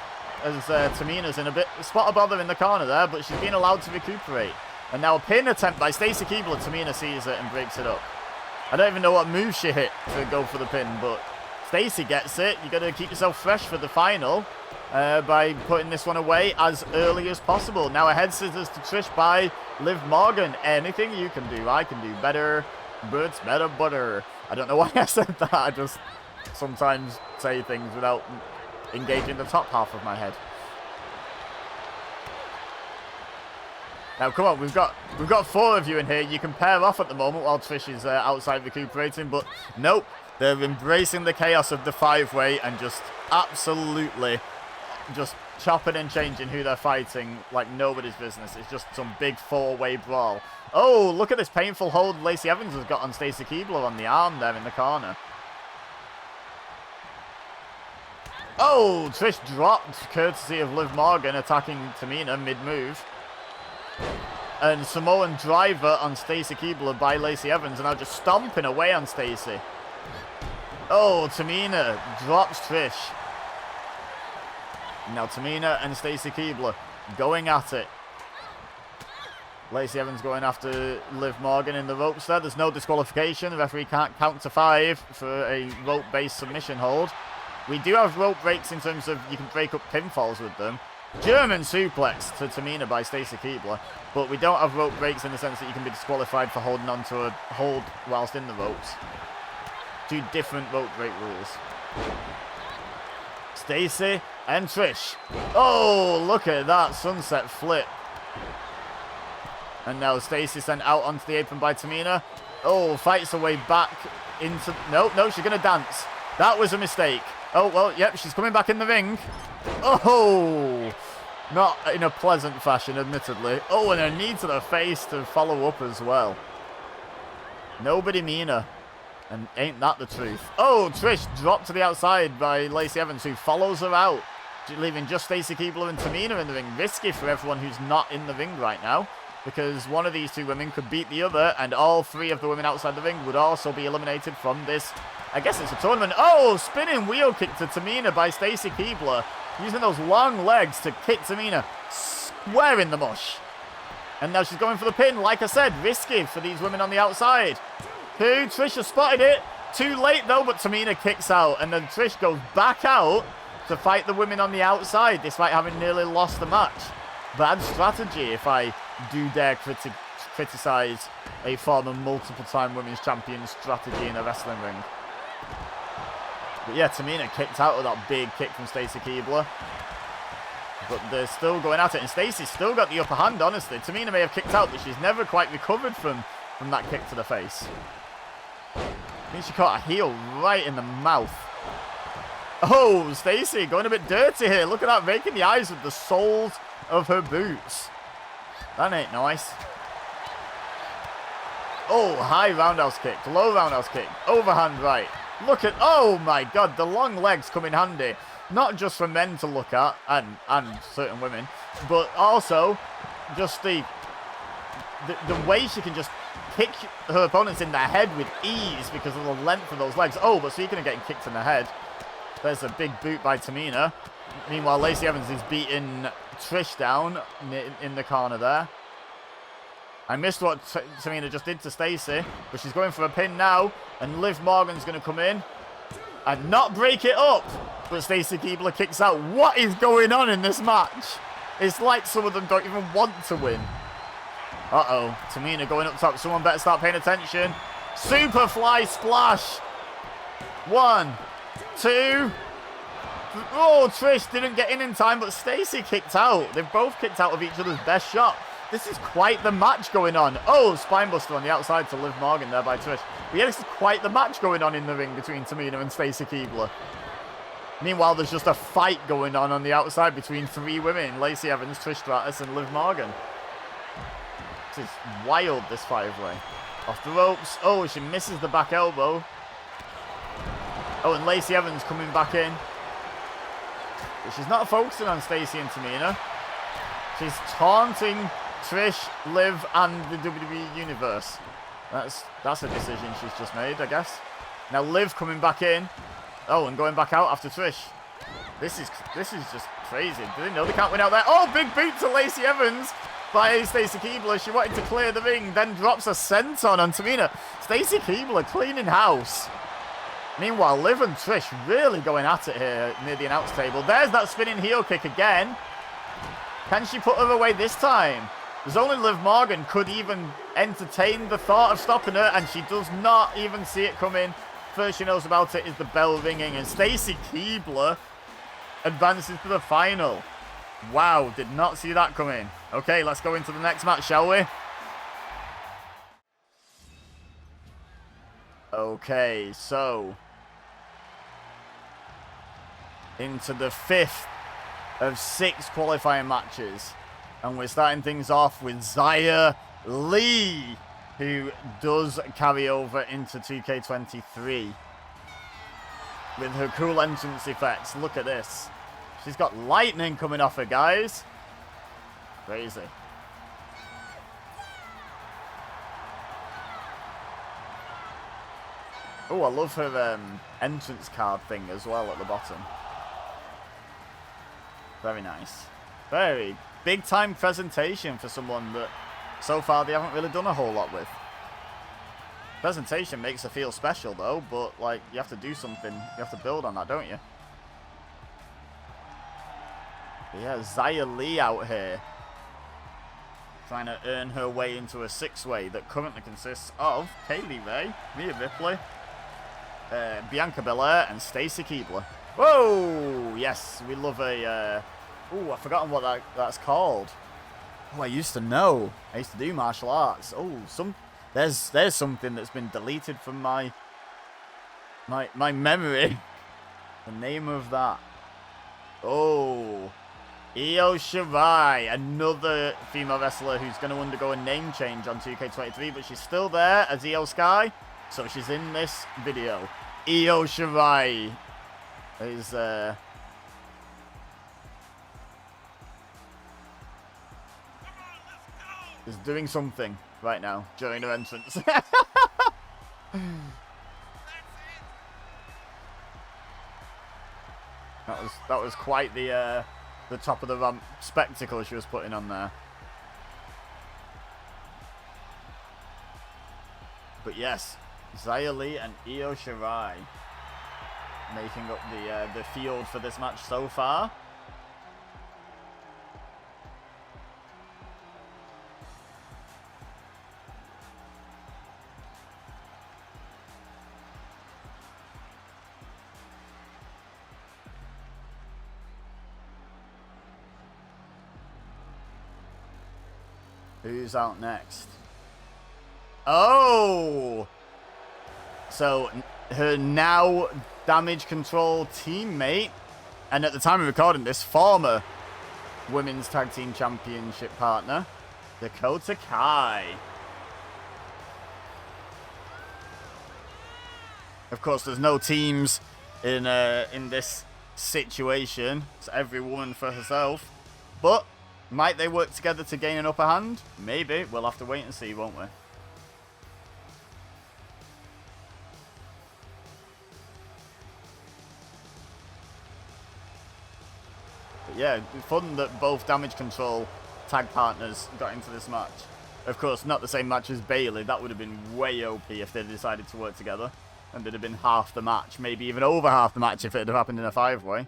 as Tamina's in a bit spot of bother in the corner there, but she's been allowed to recuperate. And now a pin attempt by Stacy Keibler. Tamina sees it and breaks it up. I don't even know what move she hit to go for the pin, but Stacy gets it. You got to keep yourself fresh for the final by putting this one away as early as possible. Now a head scissors to Trish by Liv Morgan. Anything you can do, I can do better. Birds better butter. I don't know why I said that. I just sometimes say things without engaging the top half of my head. Now, come on, we've got 4 of you in here. You can pair off at the moment while Trish is outside recuperating, but nope. They're embracing the chaos of the 5-way and just absolutely just chopping and changing who they're fighting like nobody's business. It's just some big 4-way brawl. Oh, look at this painful hold Lacey Evans has got on Stacy Keibler on the arm there in the corner. Oh, Trish dropped, courtesy of Liv Morgan attacking Tamina mid-move. And Samoan driver on Stacy Keibler by Lacey Evans, and now just stomping away on Stacy. Oh, Tamina drops Trish. Now Tamina and Stacy Keibler going at it. Lacey Evans going after Liv Morgan in the ropes there. There's no disqualification. The referee can't count to 5 for a rope-based submission hold. We do have rope breaks in terms of you can break up pinfalls with them. German suplex to Tamina by Stacy Keibler. But we don't have rope breaks in the sense that you can be disqualified for holding on to a hold whilst in the ropes. 2 different rope break rules. Stacy and Trish. Oh, look at that sunset flip. And now Stacy sent out onto the apron by Tamina. Oh, fights her way back into... No, she's going to dance. That was a mistake. Oh, well, yep, she's coming back in the ring. Oh, not in a pleasant fashion, admittedly. Oh, and a knee to the face to follow up as well. Nobody meaner. And ain't that the truth? Oh, Trish dropped to the outside by Lacey Evans, who follows her out, leaving just Stacy Keibler and Tamina in the ring. Risky for everyone who's not in the ring right now, because one of these 2 women could beat the other, and all 3 of the women outside the ring would also be eliminated from this. I guess it's a tournament. Oh, spinning wheel kick to Tamina by Stacy Keibler, using those long legs to kick Tamina square in the mush. And now she's going for the pin. Like I said, risky for these women on the outside. Trish has spotted it. Too late though, but Tamina kicks out. And then Trish goes back out to fight the women on the outside, despite having nearly lost the match. Bad strategy, if I do dare criticize a former multiple-time women's champion strategy in a wrestling ring. But yeah, Tamina kicked out with that big kick from Stacy Keibler. But they're still going at it, and Stacy's still got the upper hand, honestly. Tamina may have kicked out, but she's never quite recovered from that kick to the face. I think she caught a heel right in the mouth. Oh, Stacy going a bit dirty here. Look at that, raking the eyes with the soles of her boots. That ain't nice. Oh, high roundhouse kick, low roundhouse kick, overhand right. Look at, oh my god, the long legs come in handy. Not just for men to look at, and certain women, but also just the way she can just kick her opponents in the head with ease because of the length of those legs. Oh, but speaking of getting kicked in the head, there's a big boot by Tamina. Meanwhile, Lacey Evans is beating Trish down in the corner there. I missed what Tamina just did to Stacy, but she's going for a pin now, and Liv Morgan's going to come in and not break it up. But Stacy Keibler kicks out. What is going on in this match? It's like some of them don't even want to win. Uh-oh. Tamina going up top. Someone better start paying attention. Superfly splash. 1, 2. Oh, Trish didn't get in time, but Stacy kicked out. They've both kicked out of each other's best shot. This is quite the match going on. Oh, spinebuster on the outside to Liv Morgan there by Trish. But yeah, this is quite the match going on in the ring between Tamina and Stacy Keibler. Meanwhile, there's just a fight going on the outside between 3 women. Lacey Evans, Trish Stratus, and Liv Morgan. This is wild, this 5-way. Off the ropes. Oh, she misses the back elbow. Oh, and Lacey Evans coming back in. But she's not focusing on Stacy and Tamina. She's taunting Trish, Liv, and the WWE Universe. That's a decision she's just made, I guess. Now Liv coming back in. Oh, and going back out after Trish. This is just crazy. Do they know they can't win out there? Oh, big boot to Lacey Evans by Stacy Keibler. She wanted to clear the ring, then drops a senton on Tamina. Stacy Keibler cleaning house. Meanwhile, Liv and Trish really going at it here near the announce table. There's that spinning heel kick again. Can she put her away this time? There's only Liv Morgan could even entertain the thought of stopping her, and she does not even see it coming. First she knows about it is the bell ringing, and Stacy Keibler advances to the final. Wow, did not see that coming. Okay, let's go into the next match, shall we? Okay, so into the 5th of 6 qualifying matches. And we're starting things off with Xia Li, who does carry over into 2K23 with her cool entrance effects. Look at this. She's got lightning coming off her, guys. Crazy. Oh, I love her entrance card thing as well at the bottom. Very nice. Very big time presentation for someone that so far they haven't really done a whole lot with. Presentation makes her feel special though, but like you have to do something, you have to build on that, don't you? But yeah, Xia Li out here trying to earn her way into a 6-way that currently consists of Kaylee Ray, Rhea Ripley, Bianca Belair, and Stacy Keibler. Whoa! Yes, we love a... oh, I've forgotten what that's called. Oh, I used to know. I used to do martial arts. Oh, there's something that's been deleted from my memory. The name of that. Oh, Io Shirai, another female wrestler who's going to undergo a name change on 2K23, but she's still there as Io Sky, so she's in this video. Io Shirai is doing something right now during her entrance. That was quite the top of the ramp spectacle she was putting on there. But yes, Xia Li and Io Shirai making up the field for this match so far. Who's out next? Oh! So, her now Damage Control teammate, and at the time of recording this, former Women's Tag Team Championship partner, Dakota Kai. Of course, there's no teams in this situation. It's every woman for herself. But might they work together to gain an upper hand? Maybe. We'll have to wait and see, won't we? But yeah, fun that both Damage Control tag partners got into this match. Of course, not the same match as Bayley. That would have been way OP if they decided to work together. And it'd have been half the match. Maybe even over half the match if it had happened in a 5-way.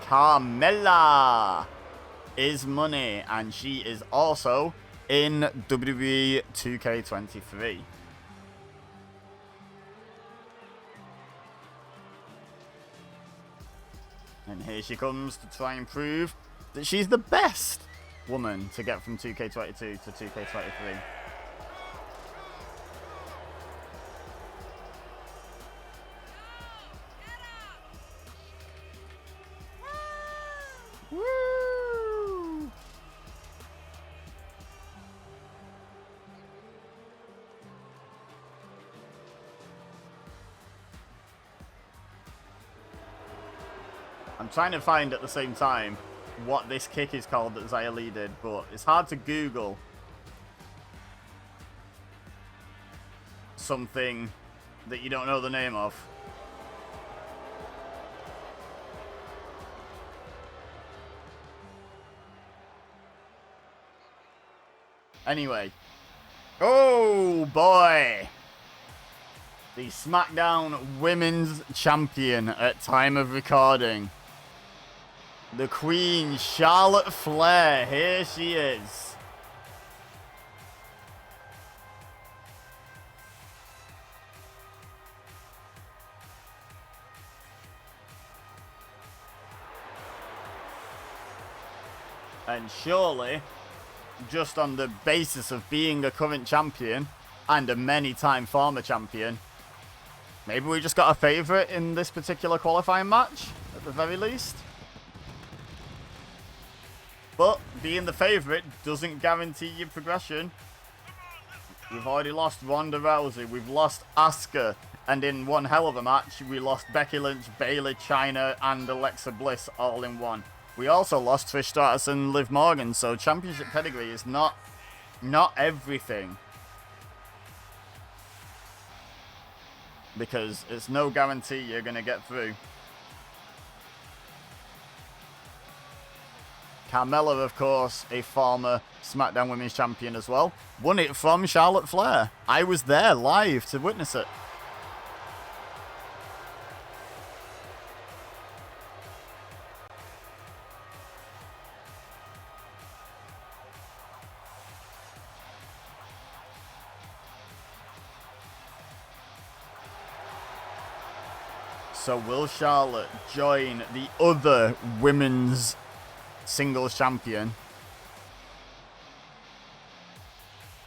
Carmella is money, and she is also in WWE 2K23. And here she comes to try and prove that she's the best woman to get from 2K22 to 2K23. Woo! I'm trying to find at the same time what this kick is called that Xia Li did, but it's hard to Google something that you don't know the name of. Anyway. Oh boy! The SmackDown Women's Champion at time of recording. The Queen, Charlotte Flair. Here she is. And surely, just on the basis of being a current champion and a many-time former champion, maybe we just got a favourite in this particular qualifying match, at the very least. But being the favourite doesn't guarantee you progression. We've already lost Ronda Rousey, we've lost Asuka, and in one hell of a match, we lost Becky Lynch, Bayley, Chyna, and Alexa Bliss all in one. We also lost Trish Stratus and Liv Morgan, so championship pedigree is not everything. Because it's no guarantee you're going to get through. Carmella, of course, a former SmackDown Women's Champion as well. Won it from Charlotte Flair. I was there live to witness it. So will Charlotte join the other women's singles champion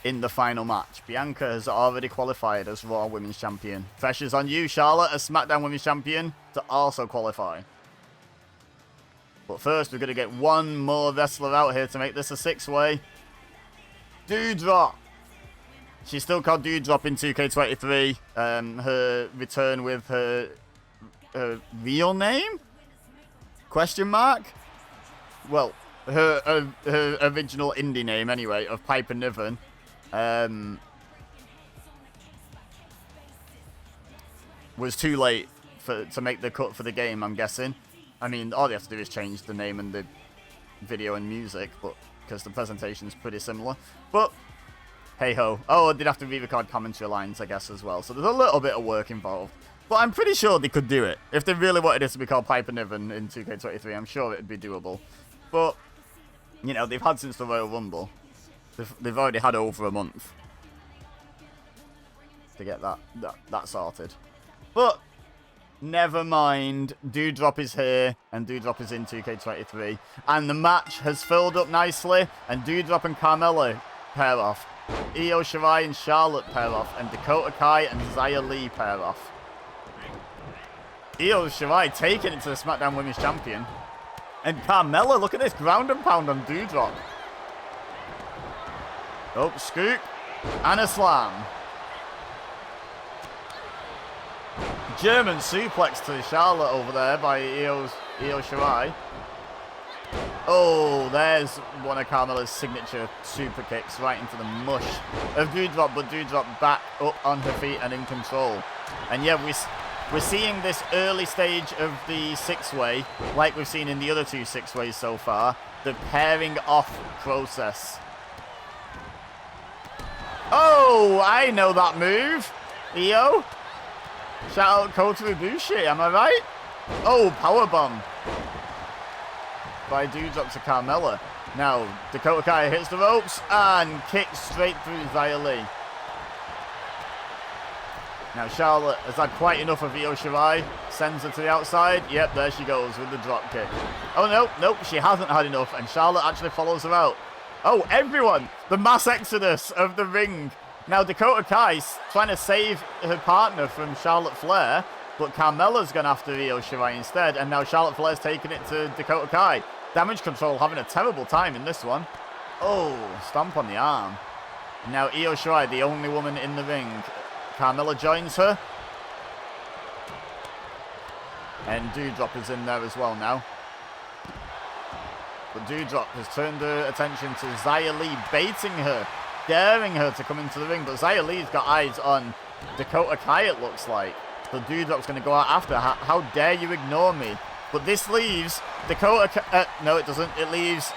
in the final match? Bianca has already qualified as Raw Women's Champion. Pressure's on you, Charlotte, as SmackDown Women's Champion, to also qualify. But first, we're going to get one more wrestler out here to make this a six-way. Doudrop. She's still called Doudrop in 2K23. Her return with her real name? Question mark? Well, her original indie name, anyway, of Piper Niven. Was too late to make the cut for the game, I'm guessing. I mean, all they have to do is change the name and the video and music, but because the presentation's pretty similar. But, hey-ho. Oh, they'd have to re-record commentary lines, I guess, as well. So there's a little bit of work involved. But I'm pretty sure they could do it. If they really wanted it to be called Piper Niven in 2K23, I'm sure it'd be doable. But, you know, they've had since the Royal Rumble. They've already had over a month to get that sorted. But, never mind. Doudrop is here, and Doudrop is in 2K23. And the match has filled up nicely, and Doudrop and Carmella pair off. Io Shirai and Charlotte pair off, and Dakota Kai and Xia Li pair off. Io Shirai taking it to the SmackDown Women's Champion. And Carmella, look at this ground and pound on Doudrop. Oh, scoop. And a slam. German suplex to Charlotte over there by Io Shirai. Oh, there's one of Carmella's signature super kicks right into the mush of Doudrop, but Doudrop back up on her feet and in control. And yeah, we're seeing this early stage of the six-way, like we've seen in the other two six-ways so far, the pairing off process. Oh, I know that move. Io. Shout out Kota Ibushi, am I right? Oh, powerbomb by Doudrop to Carmella. Now, Dakota Kai hits the ropes and kicks straight through Xia Li. Now Charlotte has had quite enough of Io Shirai. Sends her to the outside. Yep, there she goes with the drop kick. Oh, no, nope, she hasn't had enough. And Charlotte actually follows her out. Oh, everyone! The mass exodus of the ring. Now Dakota Kai's trying to save her partner from Charlotte Flair. But Carmella's gone after Io Shirai instead. And now Charlotte Flair's taking it to Dakota Kai. Damage Control having a terrible time in this one. Oh, stomp on the arm. Now Io Shirai, the only woman in the ring. Carmella joins her. And Doudrop is in there as well now. But Doudrop has turned her attention to Xia Li, baiting her, daring her to come into the ring. But Xia Li's got eyes on Dakota Kai, it looks like. So Doudrop's going to go out after. How dare you ignore me? But this leaves Dakota Kai... no, it doesn't. It leaves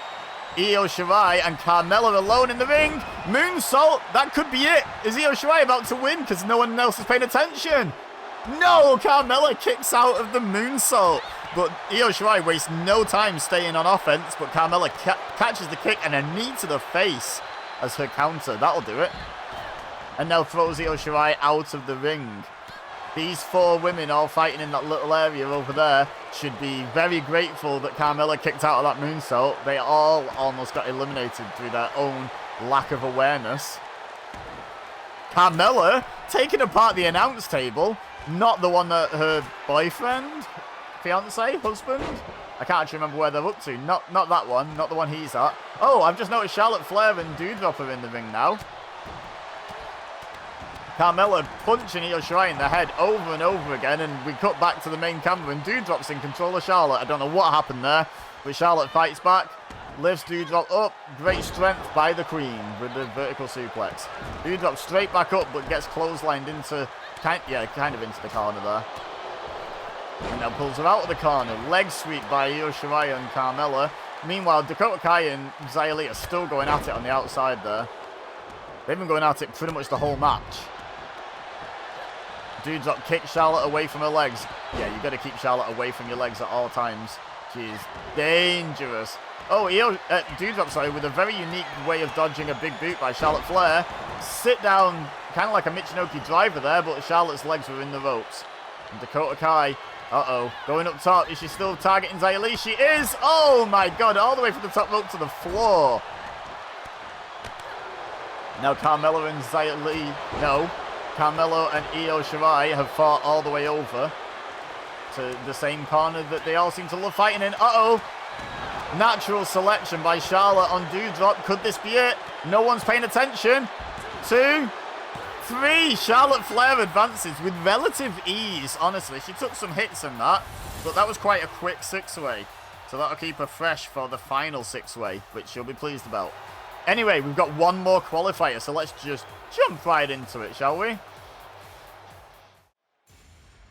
Io Shirai and Carmella alone in the ring. Moonsault, that could be it. Is Io Shirai about to win because no one else is paying attention? No, Carmella kicks out of the moonsault. But Io Shirai wastes no time staying on offense, but Carmella catches the kick and a knee to the face as her counter. That'll do it. And now throws Io Shirai out of the ring. These four women all fighting in that little area over there should be very grateful that Carmella kicked out of that moonsault. They all almost got eliminated through their own lack of awareness. Carmella taking apart the announce table, not the one that her boyfriend, fiance, husband, I can't actually remember where they're up to. Not that one, not the one he's at. Oh, I've just noticed Charlotte Flair and Doudrop are in the ring now. Carmella punching Io Shirai in the head over and over again, and we cut back to the main camera, and Doudrop's in control of Charlotte. I don't know what happened there, but Charlotte fights back, lifts Doudrop up. Great strength by the Queen with the vertical suplex. Doudrop straight back up, but gets clotheslined into, kind of into the corner there. And now pulls her out of the corner. Leg sweep by Io Shirai and Carmella. Meanwhile, Dakota Kai and Xia Li are still going at it on the outside there. They've been going at it pretty much the whole match. Doudrop kicks Charlotte away from her legs. Yeah, you got to keep Charlotte away from your legs at all times. She's dangerous. Oh, Doudrop, sorry, with a very unique way of dodging a big boot by Charlotte Flair. Sit down, kind of like a Michinoku driver there, but Charlotte's legs were in the ropes. And Dakota Kai, going up top. Is she still targeting Xia Li? She is! Oh my god, all the way from the top rope to the floor. Now Carmella and Xia Li, no. Carmelo and Io Shirai have fought all the way over to the same corner that they all seem to love fighting in. Natural selection by Charlotte on Doudrop. Could this be it? No one's paying attention. 2, 3. Charlotte Flair advances with relative ease, honestly. She took some hits in that, but that was quite a quick six-way. So that'll keep her fresh for the final six-way, which she'll be pleased about. Anyway, we've got one more qualifier, so let's just jump right into it, shall we?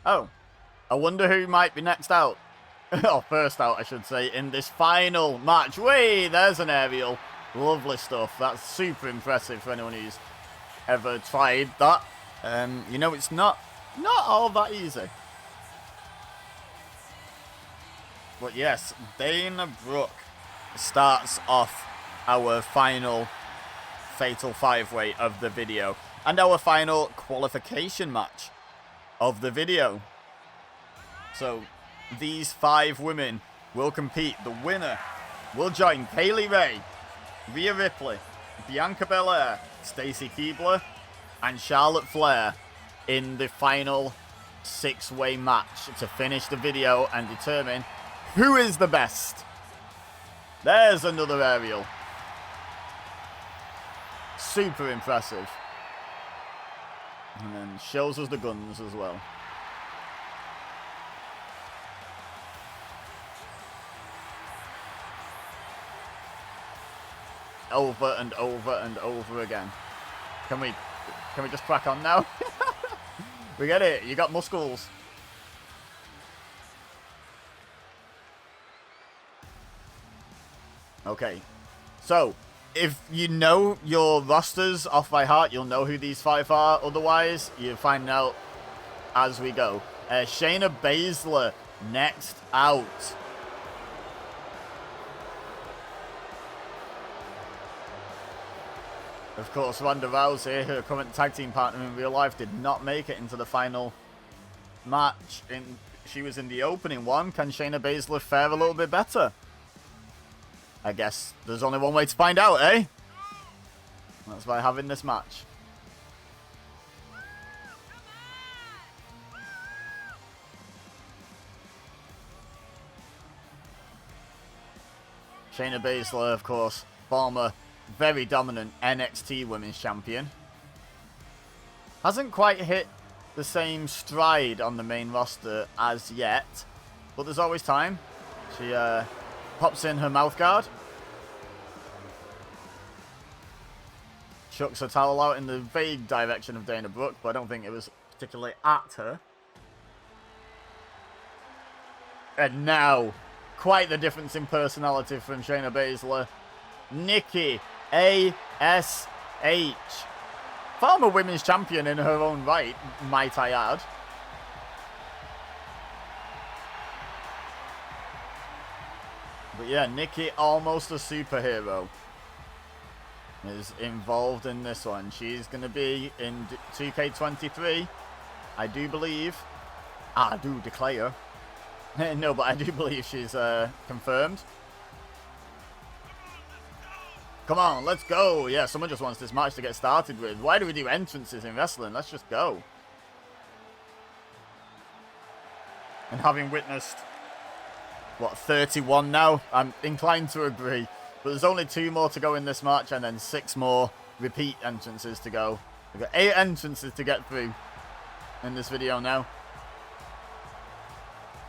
Oh, I wonder who might be next out. Or first out, I should say, in this final match. Wait, there's an aerial. Lovely stuff. That's super impressive for anyone who's ever tried that. You know, it's not all that easy. But yes, Dana Brooke starts off our final fatal five-way of the video and our final qualification match of the video. So these 5 women will compete. The winner will join Kaylee Ray, Rhea Ripley, Bianca Belair, Stacy Keibler, and Charlotte Flair in the final 6-way match to finish the video and determine who is the best. There's another aerial. Super impressive. And then shows us the guns as well. Over and over and over again. Can we just crack on now? We get it. You got muscles. Okay. So, if you know your rosters off by heart, you'll know who these 5 are. Otherwise, you'll find out as we go. Shayna Baszler next out. Of course, Ronda Rousey, her current tag team partner in real life, did not make it into the final match. She was in the opening one. Can Shayna Baszler fare a little bit better? I guess there's only one way to find out, eh? That's by having this match. Shayna Baszler, of course, former very dominant NXT Women's Champion. Hasn't quite hit the same stride on the main roster as yet, but there's always time. She pops in her mouth guard. Chucks her towel out in the vague direction of Dana Brooke, but I don't think it was particularly at her. And now, quite the difference in personality from Shayna Baszler. Nikki A.S.H. Former women's champion in her own right, might I add. But yeah, Nikki, almost a superhero, is involved in this one. She's going to be in 2K23, I do believe. I do declare. No, but I do believe she's confirmed. Come on, let's go. Yeah, someone just wants this match to get started with. Why do we do entrances in wrestling? Let's just go. And having witnessed, what, 31 now? I'm inclined to agree. But there's only 2 more to go in this match, and then 6 more repeat entrances to go. We've got 8 entrances to get through in this video now.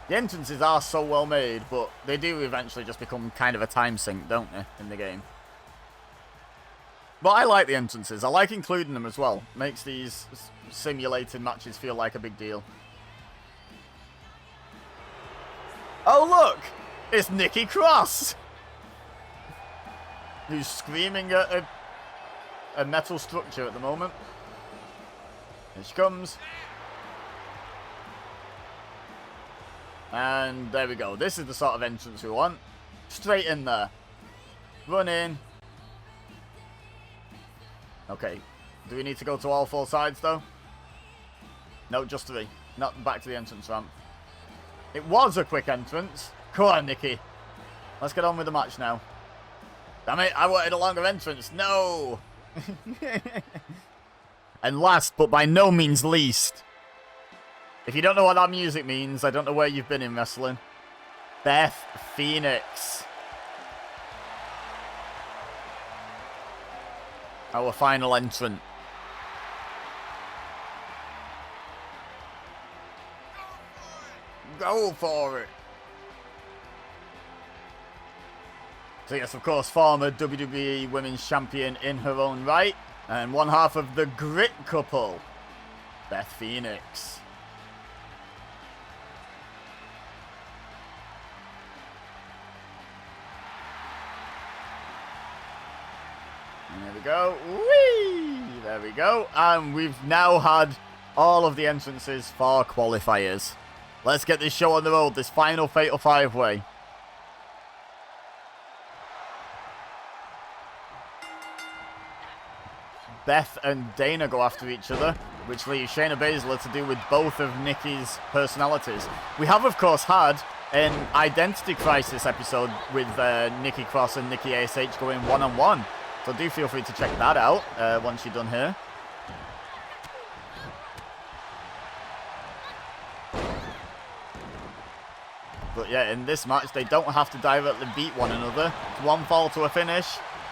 The entrances are so well made, but they do eventually just become kind of a time sink, don't they, in the game? But I like the entrances. I like including them as well. Makes these simulated matches feel like a big deal. Oh, look! It's Nikki Cross! Who's screaming at a metal structure at the moment. Here she comes. And there we go. This is the sort of entrance we want. Straight in there. Run in. Okay. Do we need to go to all 4 sides, though? No, just 3. Not back to the entrance ramp. It was a quick entrance. Come on, Nikki. Let's get on with the match now. Damn it, I wanted a longer entrance. No! And last, but by no means least, if you don't know what that music means, I don't know where you've been in wrestling. Beth Phoenix. Our final entrant. Go for it. So yes, of course, former WWE Women's Champion in her own right. And one half of the Grit couple, Beth Phoenix. And there we go. Whee! There we go. And we've now had all of the entrances for qualifiers. Let's get this show on the road, this final Fatal 5-Way. Beth and Dana go after each other, which leaves Shayna Baszler to do with both of Nikki's personalities. We have, of course, had an Identity Crisis episode with Nikki Cross and Nikki A.S.H. going one-on-one. So do feel free to check that out once you're done here. But yeah, in this match, they don't have to directly beat one another. It's one fall to a finish.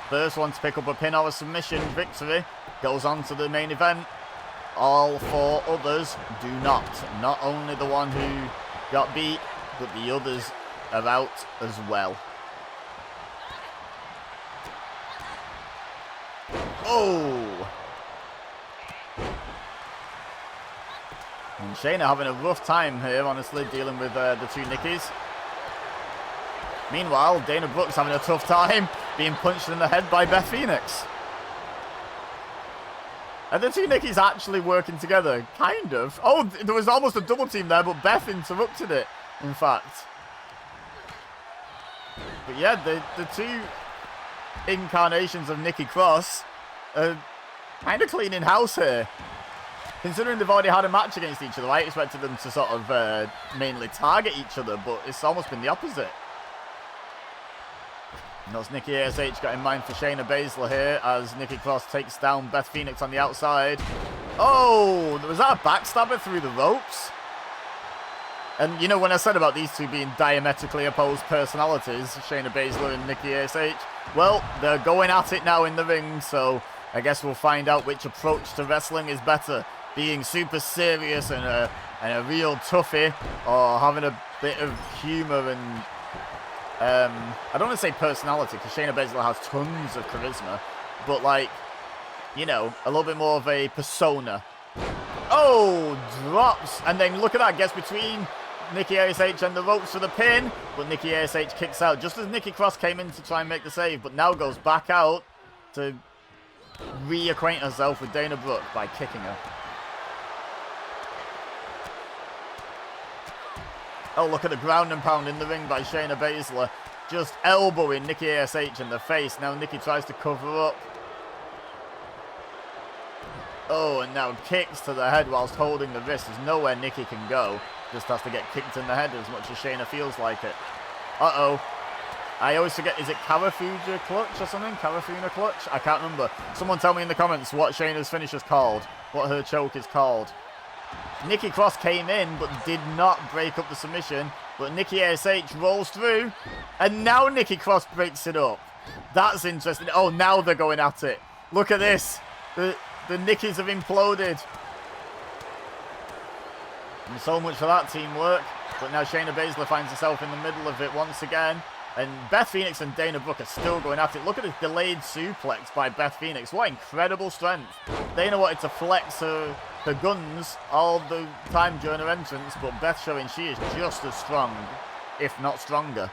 First one to pick up a pin or a submission victory goes on to the main event. All 4 others do not. Not only the one who got beat, but the others are out as well. Oh! And Shayna having a rough time here, honestly, dealing with the 2 Nikkis. Meanwhile, Dana Brooke's having a tough time being punched in the head by Beth Phoenix. Are the 2 Nikkis actually working together? Kind of. Oh, there was almost a double team there, but Beth interrupted it, in fact. But yeah, the 2 incarnations of Nikki Cross are kind of cleaning house here. Considering they've already had a match against each other, I expected them to sort of mainly target each other, but it's almost been the opposite. And that's Nikki ASH got in mind for Shayna Baszler here as Nikki Cross takes down Beth Phoenix on the outside. Oh, was that a backstabber through the ropes? And you know, when I said about these two being diametrically opposed personalities, Shayna Baszler and Nikki ASH, well, they're going at it now in the ring, so I guess we'll find out which approach to wrestling is better. Being super serious and a real toughie, or having a bit of humour and I don't want to say personality, because Shayna Baszler has tons of charisma, but like, you know, a little bit more of a persona. Oh, drops, and then look at that, gets between Nikki ASH and the ropes for the pin, but Nikki ASH kicks out just as Nikki Cross came in to try and make the save, but now goes back out to reacquaint herself with Dana Brooke by kicking her. Oh, look at the ground and pound in the ring by Shayna Baszler. Just elbowing Nikki ASH in the face. Now Nikki tries to cover up. Oh, and now kicks to the head whilst holding the wrist. There's nowhere Nikki can go. Just has to get kicked in the head as much as Shayna feels like it. Uh-oh. I always forget, is it Karafuja Clutch or something? Karafuna Clutch? I can't remember. Someone tell me in the comments what Shayna's finish is called. What her choke is called. Nikki Cross came in but did not break up the submission, but Nikki ASH rolls through, and now Nikki Cross breaks it up. That's interesting. Oh, now they're going at it. Look at this. The Nikkis have imploded. And so much for that teamwork, but now Shayna Baszler finds herself in the middle of it once again, and Beth Phoenix and Dana Brooke are still going at it. Look at this delayed suplex by Beth Phoenix. What incredible strength. Dana wanted to flex her guns all the time during her entrance, but Beth showing she is just as strong, if not stronger.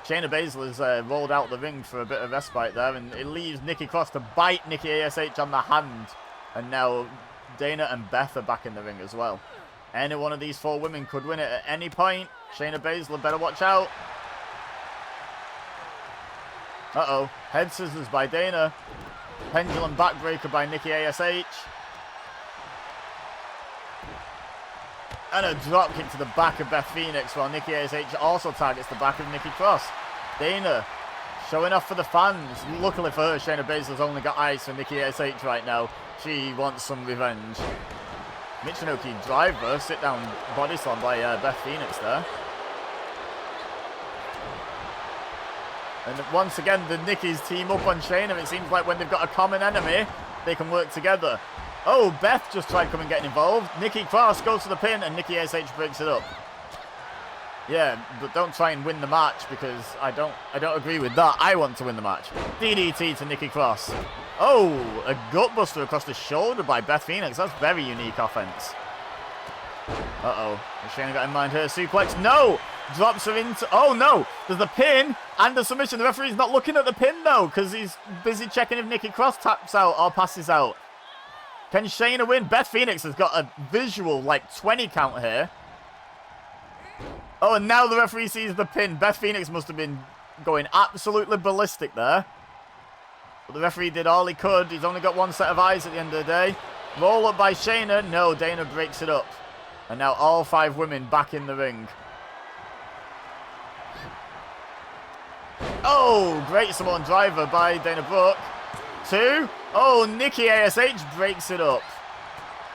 Shayna Baszler's rolled out the ring for a bit of respite there, and it leaves Nikki Cross to bite Nikki ASH on the hand. And now Dana and Beth are back in the ring as well. Any one of these four women could win it at any point. Shayna Baszler better watch out. Uh-oh. Head scissors by Dana. Pendulum backbreaker by Nikki ASH. And a drop kick to the back of Beth Phoenix, while Nikki ASH also targets the back of Nikki Cross. Dana showing off for the fans. Luckily for her, Shayna Baszler's only got eyes for Nikki ASH right now. She wants some revenge. Michinoku driver, sit down body slam by Beth Phoenix there. And once again, the Nikkis team up on Shayna. It seems like when they've got a common enemy, they can work together. Oh, Beth just tried coming getting involved. Nikki Cross goes to the pin and Nikki ASH breaks it up. Yeah, but don't try and win the match, because I don't agree with that. I want to win the match. DDT to Nikki Cross. Oh, a gutbuster across the shoulder by Beth Phoenix. That's very unique offense. Uh-oh. Has Shayna got in mind her suplex? No! Drops her into... Oh, no! There's the pin and the submission. The referee's not looking at the pin, though, because he's busy checking if Nikki Cross taps out or passes out. Can Shayna win? Beth Phoenix has got a visual, like, 20 count here. Oh, and now the referee sees the pin. Beth Phoenix must have been going absolutely ballistic there. But the referee did all he could. He's only got one set of eyes at the end of the day. Roll up by Shayna. No, Dana breaks it up. And now all five women back in the ring. Oh, great Samoan driver by Dana Brooke. 2. Oh, Nikki ASH breaks it up.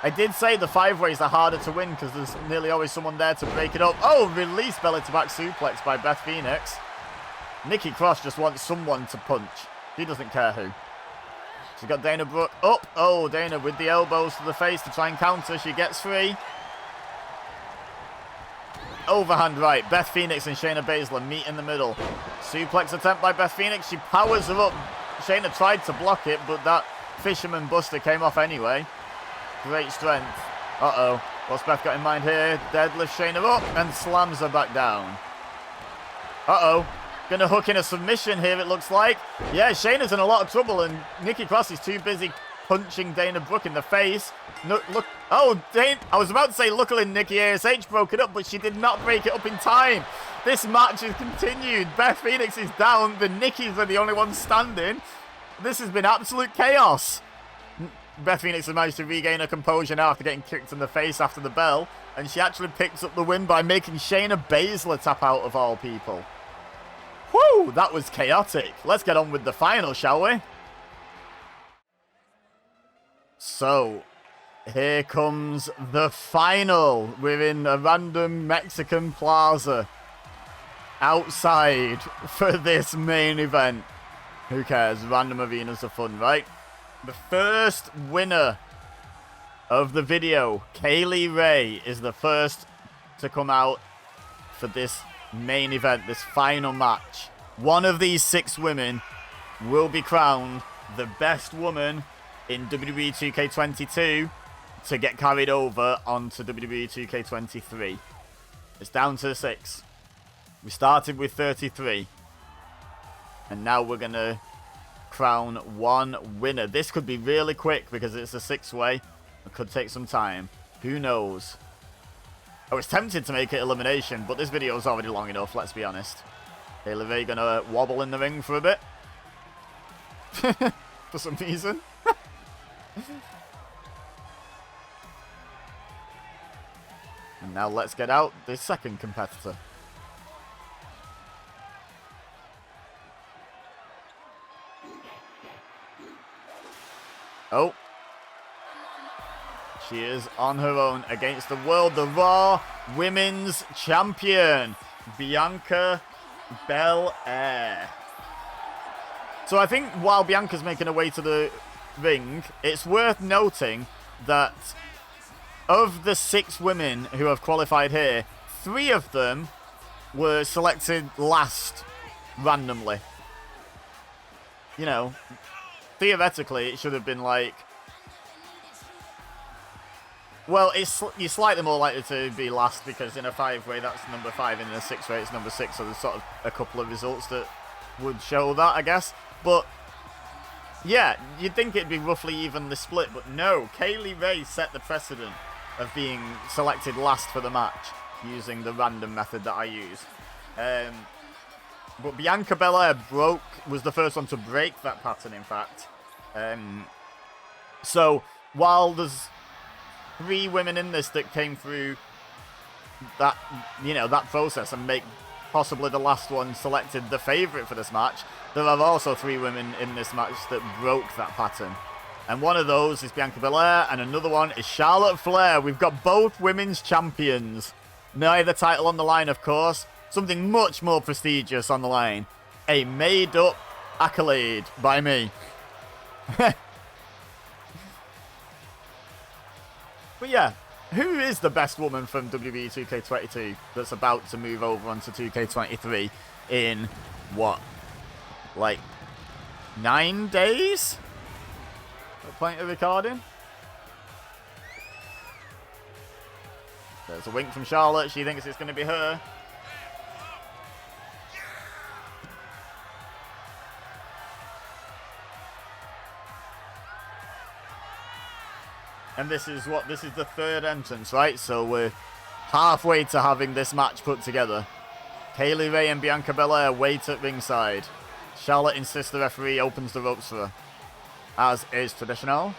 I did say the 5-ways are harder to win because there's nearly always someone there to break it up. Oh, release belly to back suplex by Beth Phoenix. Nikki Cross just wants someone to punch. She doesn't care who. She's got Dana Brooke up. Oh, Dana with the elbows to the face to try and counter. She gets free. Overhand right. Beth Phoenix and Shayna Baszler meet in the middle. Suplex attempt by Beth Phoenix. She powers her up. Shayna tried to block it, but that Fisherman Buster came off anyway. Great strength. Uh-oh. What's Beth got in mind here? Deadlift Shayna up and slams her back down. Uh-oh. Gonna hook in a submission here, it looks like. Yeah, Shayna's in a lot of trouble, and Nikki Cross is too busy punching Dana Brooke in the face. No, look. Oh, I was about to say, luckily Nikki ASH broke it up, but she did not break it up in time. This match is continued. Beth Phoenix is down. The Nikkis are the only ones standing. This has been absolute chaos. Beth Phoenix has managed to regain her composure now after getting kicked in the face after the bell. And she actually picks up the win by making Shayna Baszler tap out of all people. Whew, that was chaotic. Let's get on with the final, shall we? So, here comes the final. We're in a random Mexican plaza outside for this main event. Who cares? Random arenas are fun, right? The first winner of the video, Kaylee Ray, is the first to come out for this main event, this final match. One of these 6 women will be crowned the best woman in WWE 2K22 to get carried over onto WWE 2K23. It's down to 6. We started with 33. And now we're going to crown one winner. This could be really quick because it's a 6-way. It could take some time. Who knows? I was tempted to make it elimination, but this video is already long enough, let's be honest. Kaylee Ray going to wobble in the ring for a bit. For some reason. And now let's get out the second competitor. Oh. She is on her own against the world, the Raw Women's Champion, Bianca Belair. So I think while Bianca's making her way to the ring, it's worth noting that of the 6 women who have qualified here, 3 of them were selected last randomly. You know, theoretically, it should have been like... Well, you're slightly more likely to be last because in a 5-way, that's number 5, and in a 6-way, it's number 6. So there's sort of a couple of results that would show that, I guess. But, yeah, you'd think it'd be roughly evenly split. But no, Kaylee Ray set the precedent of being selected last for the match using the random method that I use. But Bianca Belair was the first one to break that pattern, in fact. So, while there's 3 women in this that came through that, you know, that process and make possibly the last one selected the favourite for this match, there are also 3 women in this match that broke that pattern. And one of those is Bianca Belair, and another one is Charlotte Flair. We've got both women's champions. Neither title on the line, of course. Something much more prestigious on the line. A made-up accolade by me. But yeah, who is the best woman from WWE 2K22 that's about to move over onto 2K23 in, what, like 9 days? At the point of recording? There's a wink from Charlotte. She thinks it's going to be her. And this is the 3rd entrance, right? So we're halfway to having this match put together. Kaylee Ray and Bianca Belair wait at ringside. Charlotte insists the referee opens the ropes for her, as is traditional.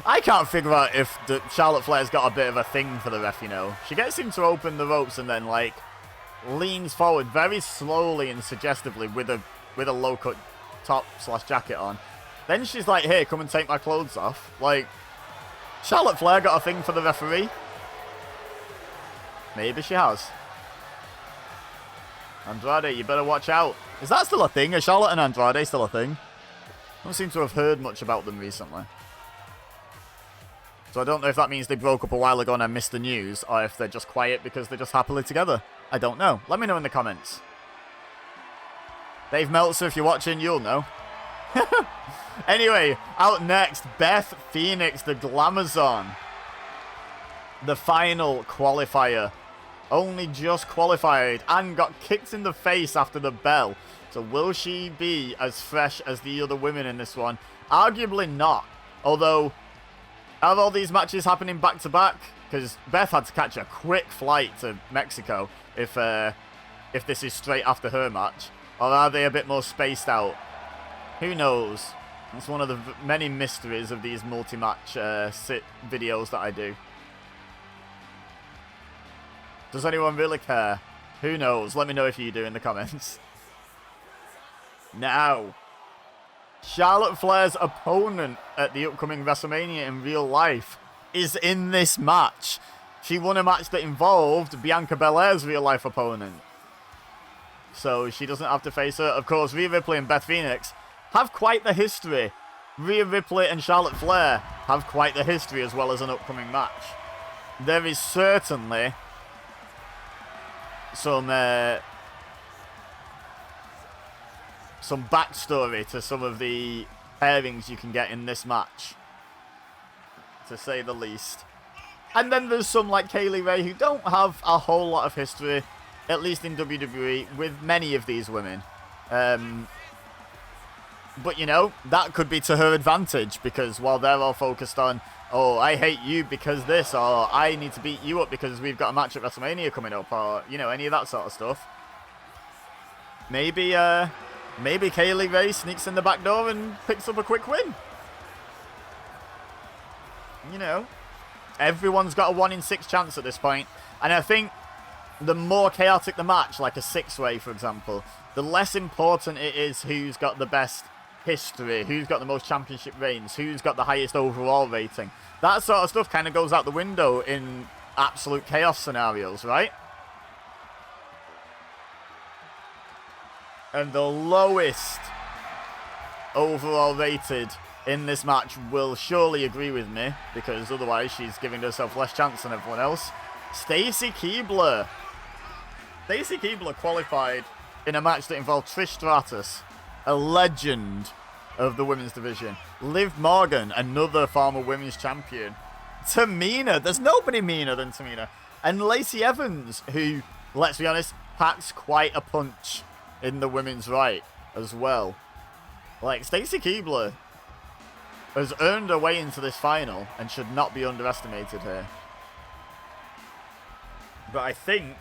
I can't figure out if Charlotte Flair's got a bit of a thing for the ref, you know. She gets him to open the ropes and then, like, leans forward very slowly and suggestively with a low-cut top/jacket on. Then she's like, hey, come and take my clothes off. Like, Charlotte Flair got a thing for the referee? Maybe she has. Andrade, you better watch out. Is that still a thing? Are Charlotte and Andrade still a thing? I don't seem to have heard much about them recently. So I don't know if that means they broke up a while ago and I missed the news, or if they're just quiet because they're just happily together. I don't know. Let me know in the comments. Dave Meltzer, if you're watching, you'll know. Anyway, out next, Beth Phoenix, the Glamazon. The final qualifier. Only just qualified and got kicked in the face after the bell. So will she be as fresh as the other women in this one? Arguably not. Although, are all these matches happening back to back? Because Beth had to catch a quick flight to Mexico if this is straight after her match. Or are they a bit more spaced out? Who knows? It's one of the many mysteries of these multi-match sit videos that I do. Does anyone really care? Who knows? Let me know if you do in the comments. Now, Charlotte Flair's opponent at the upcoming WrestleMania in real life is in this match. She won a match that involved Bianca Belair's real life opponent. So she doesn't have to face her. Of course, Rhea Ripley and Beth Phoenix have quite the history. Rhea Ripley and Charlotte Flair have quite the history as well as an upcoming match. There is certainly some backstory to some of the pairings you can get in this match, to say the least. And then there's some like Kaylee Ray who don't have a whole lot of history, at least in WWE, with many of these women. But, you know, that could be to her advantage, because while they're all focused on, oh, I hate you because this, or I need to beat you up because we've got a match at WrestleMania coming up, or, you know, any of that sort of stuff. Maybe Kaylee Ray sneaks in the back door and picks up a quick win. You know, everyone's got a 1 in 6 chance at this point. And I think the more chaotic the match, like a 6-way, for example, the less important it is who's got the best history, who's got the most championship reigns, who's got the highest overall rating. That sort of stuff kind of goes out the window in absolute chaos scenarios, right? And the lowest overall rated in this match will surely agree with me, because otherwise she's giving herself less chance than everyone else. Stacy Keibler. Stacy Keibler qualified in a match that involved Trish Stratus, a legend of the women's division. Liv Morgan, another former women's champion. Tamina, there's nobody meaner than Tamina. And Lacey Evans, who, let's be honest, packs quite a punch in the women's right as well. Like, Stacy Keibler has earned her way into this final and should not be underestimated here. But I think,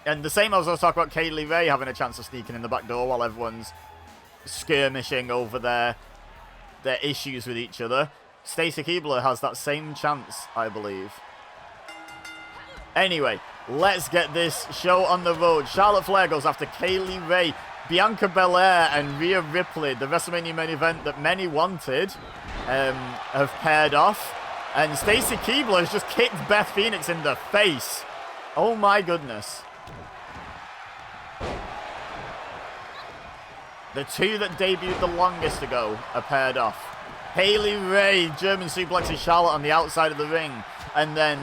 and the same as I was talking about Kaylee Ray having a chance of sneaking in the back door while everyone's skirmishing over their issues with each other, Stacy Keibler has that same chance, I believe. Anyway, let's get this show on the road. Charlotte Flair goes after Kaylee Ray. Bianca Belair and Rhea Ripley, the WrestleMania main event that many wanted, have paired off. And Stacy Keibler has just kicked Beth Phoenix in the face. Oh my goodness. The two that debuted the longest ago are paired off. Kaylee Ray German suplexes Charlotte on the outside of the ring. And then,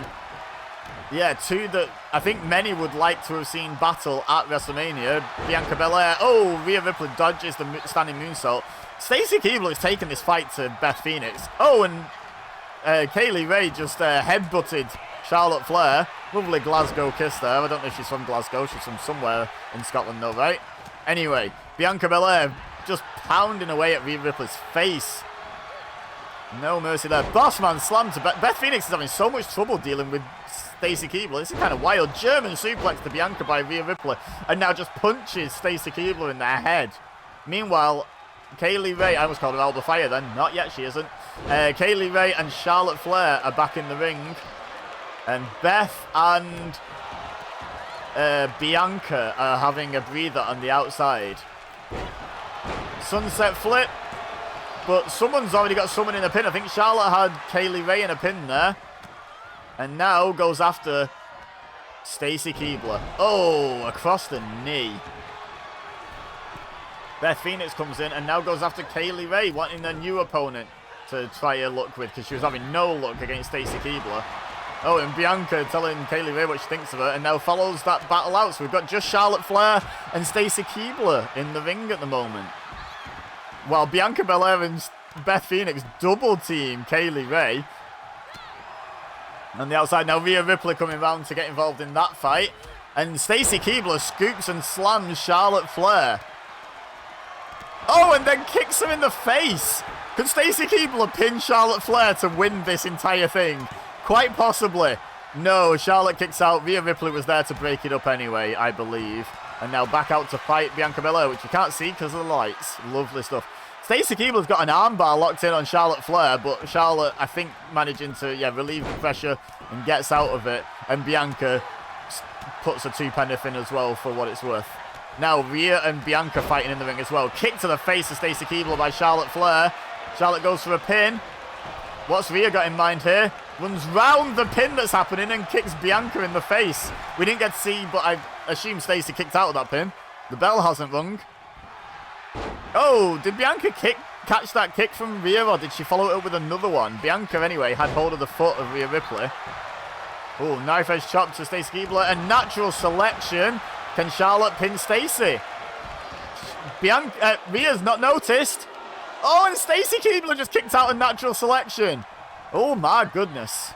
yeah, two that I think many would like to have seen battle at WrestleMania. Bianca Belair. Oh, Rhea Ripley dodges the standing moonsault. Stacy Keibler is taking this fight to Beth Phoenix. Oh, and Kaylee Ray just headbutted Charlotte Flair. Lovely Glasgow kiss there. I don't know if she's from Glasgow. She's from somewhere in Scotland though, right? Anyway, Bianca Belair just pounding away at Rhea Ripley's face. No mercy there. Bossman slam to Beth Phoenix is having so much trouble dealing with Stacy Keibler. This is kind of wild. German suplex to Bianca by Rhea Ripley. And now just punches Stacy Keibler in the head. Meanwhile, Kaylee Ray, I almost called her Alba Fire then. Not yet, she isn't. Kaylee Ray and Charlotte Flair are back in the ring. And Beth and Bianca are having a breather on the outside. Sunset flip. But someone's already got someone in a pin. I think Charlotte had Kaylee Ray in a pin there. And now goes after Stacy Keibler. Oh, across the knee. Beth Phoenix comes in and now goes after Kaylee Ray, wanting a new opponent to try her luck with, because she was having no luck against Stacy Keibler. Oh, and Bianca telling Kaylee Ray what she thinks of her, and now follows that battle out. So we've got just Charlotte Flair and Stacy Keibler in the ring at the moment. While Bianca Belair and Beth Phoenix double team Kaylee Ray. On the outside now, Rhea Ripley coming round to get involved in that fight. And Stacy Keibler scoops and slams Charlotte Flair. Oh, and then kicks her in the face. Could Stacy Keibler pin Charlotte Flair to win this entire thing? Quite possibly. No, Charlotte kicks out. Rhea Ripley was there to break it up anyway, I believe. And now back out to fight Bianca Belair, which you can't see because of the lights. Lovely stuff. Stacey Keibler's got an armbar locked in on Charlotte Flair, but Charlotte, I think, managing to, relieve the pressure and gets out of it. And Bianca puts a 2-penny in as well for what it's worth. Now, Rhea and Bianca fighting in the ring as well. Kick to the face of Stacey Keibler by Charlotte Flair. Charlotte goes for a pin. What's Rhea got in mind here? Runs round the pin that's happening and kicks Bianca in the face. We didn't get to see, but I assume Stacey kicked out of that pin. The bell hasn't rung. Oh, did Bianca catch that kick from Rhea, or did she follow it up with another one? Bianca, anyway, had hold of the foot of Rhea Ripley. Oh, knife edge chop to Stacey Keibler. A natural selection. Can Charlotte pin Stacey? Rhea's not noticed. Oh, and Stacey Keibler just kicked out a natural selection. Oh, my goodness.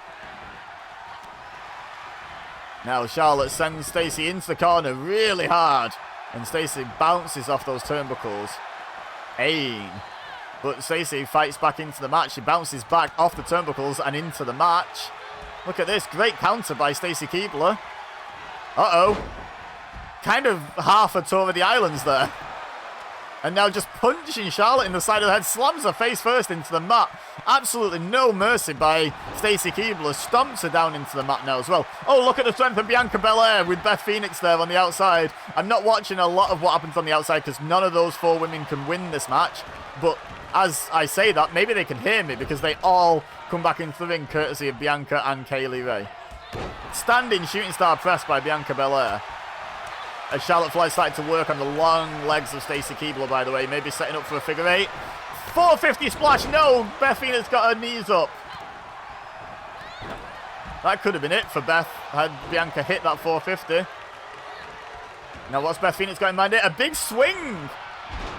Now, Charlotte sends Stacey into the corner really hard. And Stacey bounces off those turnbuckles. Aim. But Stacey fights back into the match. She bounces back off the turnbuckles and into the match. Look at this. Great counter by Stacey Keibler. Uh-oh. Kind of half a tour of the islands there. And now just punching Charlotte in the side of the head. Slams her face first into the mat. Absolutely no mercy by Stacey Keibler. Stomps her down into the mat now as well. Oh, look at the strength of Bianca Belair with Beth Phoenix there on the outside. I'm not watching a lot of what happens on the outside because none of those 4 women can win this match. But as I say that, maybe they can hear me because they all come back into the ring courtesy of Bianca and Kaylee Ray. Standing shooting star press by Bianca Belair. As Charlotte Flair started to work on the long legs of Stacey Keibler, by the way. Maybe setting up for a figure 8. 450 splash. No, Beth Phoenix got her knees up. That could have been it for Beth had Bianca hit that 450. Now what's Beth Phoenix got in mind here? A big swing.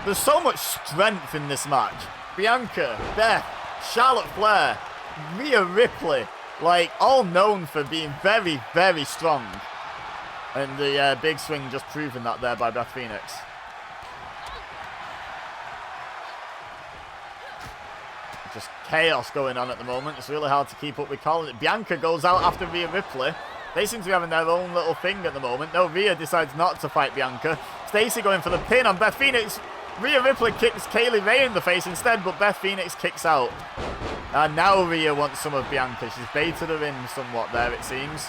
There's so much strength in this match. Bianca, Beth, Charlotte Flair, Rhea Ripley. Like, all known for being very, very strong. And the big swing just proving that there by Beth Phoenix. Just chaos going on at the moment. It's really hard to keep up with calling it. Bianca goes out after Rhea Ripley. They seem to be having their own little thing at the moment. No, Rhea decides not to fight Bianca. Stacey going for the pin on Beth Phoenix. Rhea Ripley kicks Kaylee Ray in the face instead, but Beth Phoenix kicks out. And now Rhea wants some of Bianca. She's baited her in somewhat there, it seems.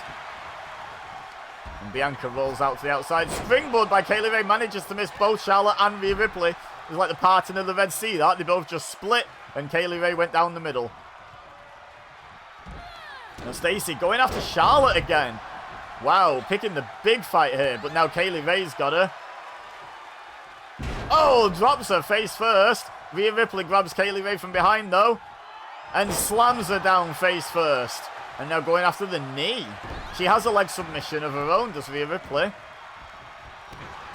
And Bianca rolls out to the outside. Springboard by Kaylee Ray manages to miss both Charlotte and Rhea Ripley. It's like the parting of the Red Sea, that. They both just split, and Kaylee Ray went down the middle. Now Stacey going after Charlotte again. Wow, picking the big fight here, but now Kaylee Ray's got her. Oh, drops her face first. Rhea Ripley grabs Kaylee Ray from behind, though, and slams her down face first. And now going after the knee. She has a leg submission of her own, does Rhea Ripley.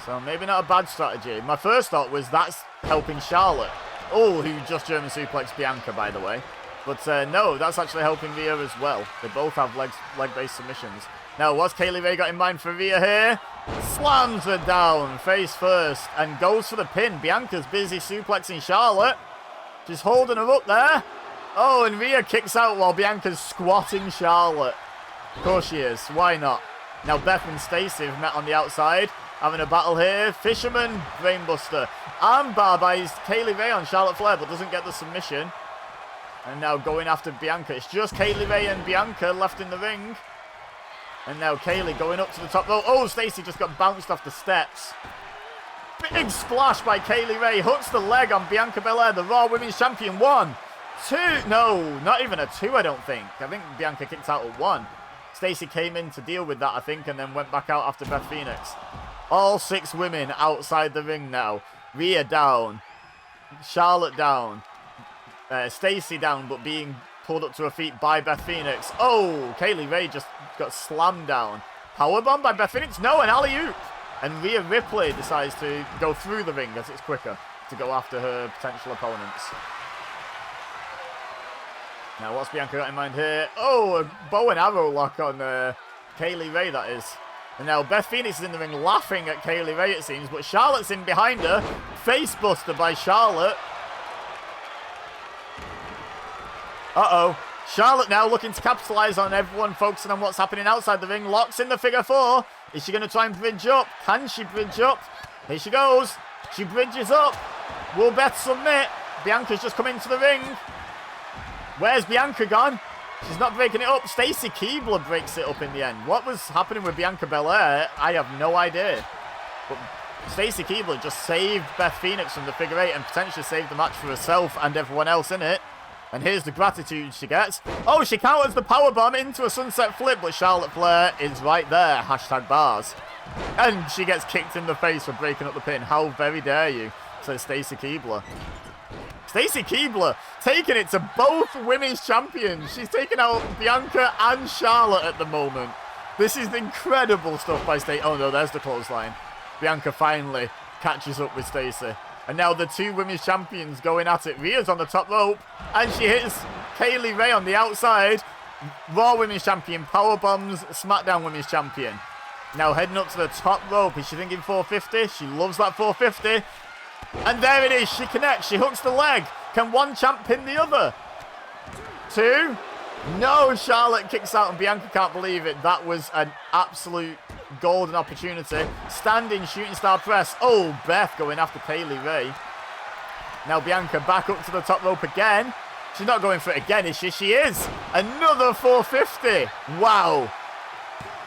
So maybe not a bad strategy. My first thought was that's helping Charlotte. Oh, who just German suplexed Bianca, by the way. But no, that's actually helping Rhea as well. They both have leg-based submissions. Now, what's Kaylee Ray got in mind for Rhea here? Slams her down, face first, and goes for the pin. Bianca's busy suplexing Charlotte. She's holding her up there. Oh, and Rhea kicks out while Bianca's squatting Charlotte. Of course she is. Why not? Now Beth and Stacey have met on the outside. Having a battle here. Fisherman, Brainbuster. Armbar by Kaylee Ray on Charlotte Flair, but doesn't get the submission. And now going after Bianca. It's just Kaylee Ray and Bianca left in the ring. And now Kaylee going up to the top rope. Oh, Stacey just got bounced off the steps. Big splash by Kaylee Ray. Hooks the leg on Bianca Belair, the Raw Women's Champion. 1, 2. No, not even a 2, I don't think. I think Bianca kicked out at 1. Stacey came in to deal with that, I think, and then went back out after Beth Phoenix. All 6 women outside the ring now. Rhea down. Charlotte down. Stacey down, but being pulled up to her feet by Beth Phoenix. Oh, Kaylee Ray just got slammed down. Powerbomb by Beth Phoenix? No, an alley-oop. And Rhea Ripley decides to go through the ring as it's quicker to go after her potential opponents. Now, what's Bianca got in mind here? Oh, a bow and arrow lock on Kaylee Ray, that is. And now Beth Phoenix is in the ring laughing at Kaylee Ray, it seems. But Charlotte's in behind her. Face buster by Charlotte. Uh-oh. Charlotte now looking to capitalize on everyone focusing on what's happening outside the ring. Locks in the figure 4. Is she going to try and bridge up? Can she bridge up? Here she goes. She bridges up. Will Beth submit? Bianca's just come into the ring. Where's Bianca gone? She's not breaking it up. Stacy Keibler breaks it up in the end. What was happening with Bianca Belair? I have no idea. But Stacy Keibler just saved Beth Phoenix from the figure eight and potentially saved the match for herself and everyone else in it. And here's the gratitude she gets. Oh, she counters the powerbomb into a sunset flip, but Charlotte Flair is right there. Hashtag bars. And she gets kicked in the face for breaking up the pin. How very dare you, says Stacy Keibler. Stacy Keibler taking it to both women's champions. She's taking out Bianca and Charlotte at the moment. This is incredible stuff by Stacy. Oh no, there's the clothesline. Bianca finally catches up with Stacy. And now the two women's champions going at it. Rhea's on the top rope. And she hits Kaylee Ray on the outside. Raw women's champion. Powerbombs SmackDown women's champion. Now heading up to the top rope. Is she thinking 450? She loves that 450. And there it is. She connects. She hooks the leg. Can one champ pin the other? Two. No, Charlotte kicks out and Bianca can't believe it. That was an absolute golden opportunity. Standing shooting star press. Oh, Beth going after Kaylee Ray. Now Bianca back up to the top rope again. She's not going for it again, is she? She is. Another 450. Wow.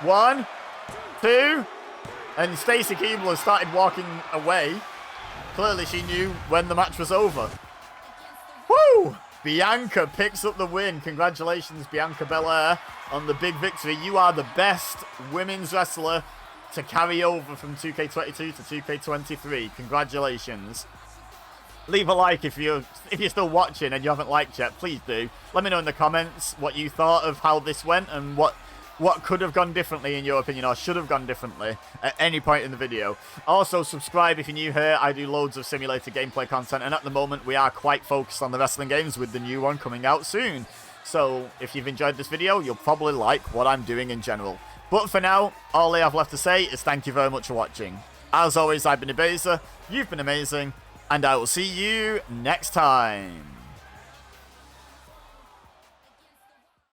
1, 2. And Stacy Keibler started walking away. Clearly she knew when the match was over. Woo! Bianca picks up the win. Congratulations, Bianca Belair, on the big victory. You are the best women's wrestler to carry over from 2K22 to 2K23. Congratulations. Leave a like if you're still watching and you haven't liked yet. Please do. Let me know in the comments what you thought of how this went and what could have gone differently in your opinion, or should have gone differently at any point in the video. Also, subscribe if you're new here. I do loads of simulator gameplay content, and at the moment we are quite focused on the wrestling games with the new one coming out soon. So if you've enjoyed this video, you'll probably like what I'm doing in general. But for now, all I have left to say is thank you very much for watching. As always, I've been Ibeza, you've been amazing, and I will see you next time.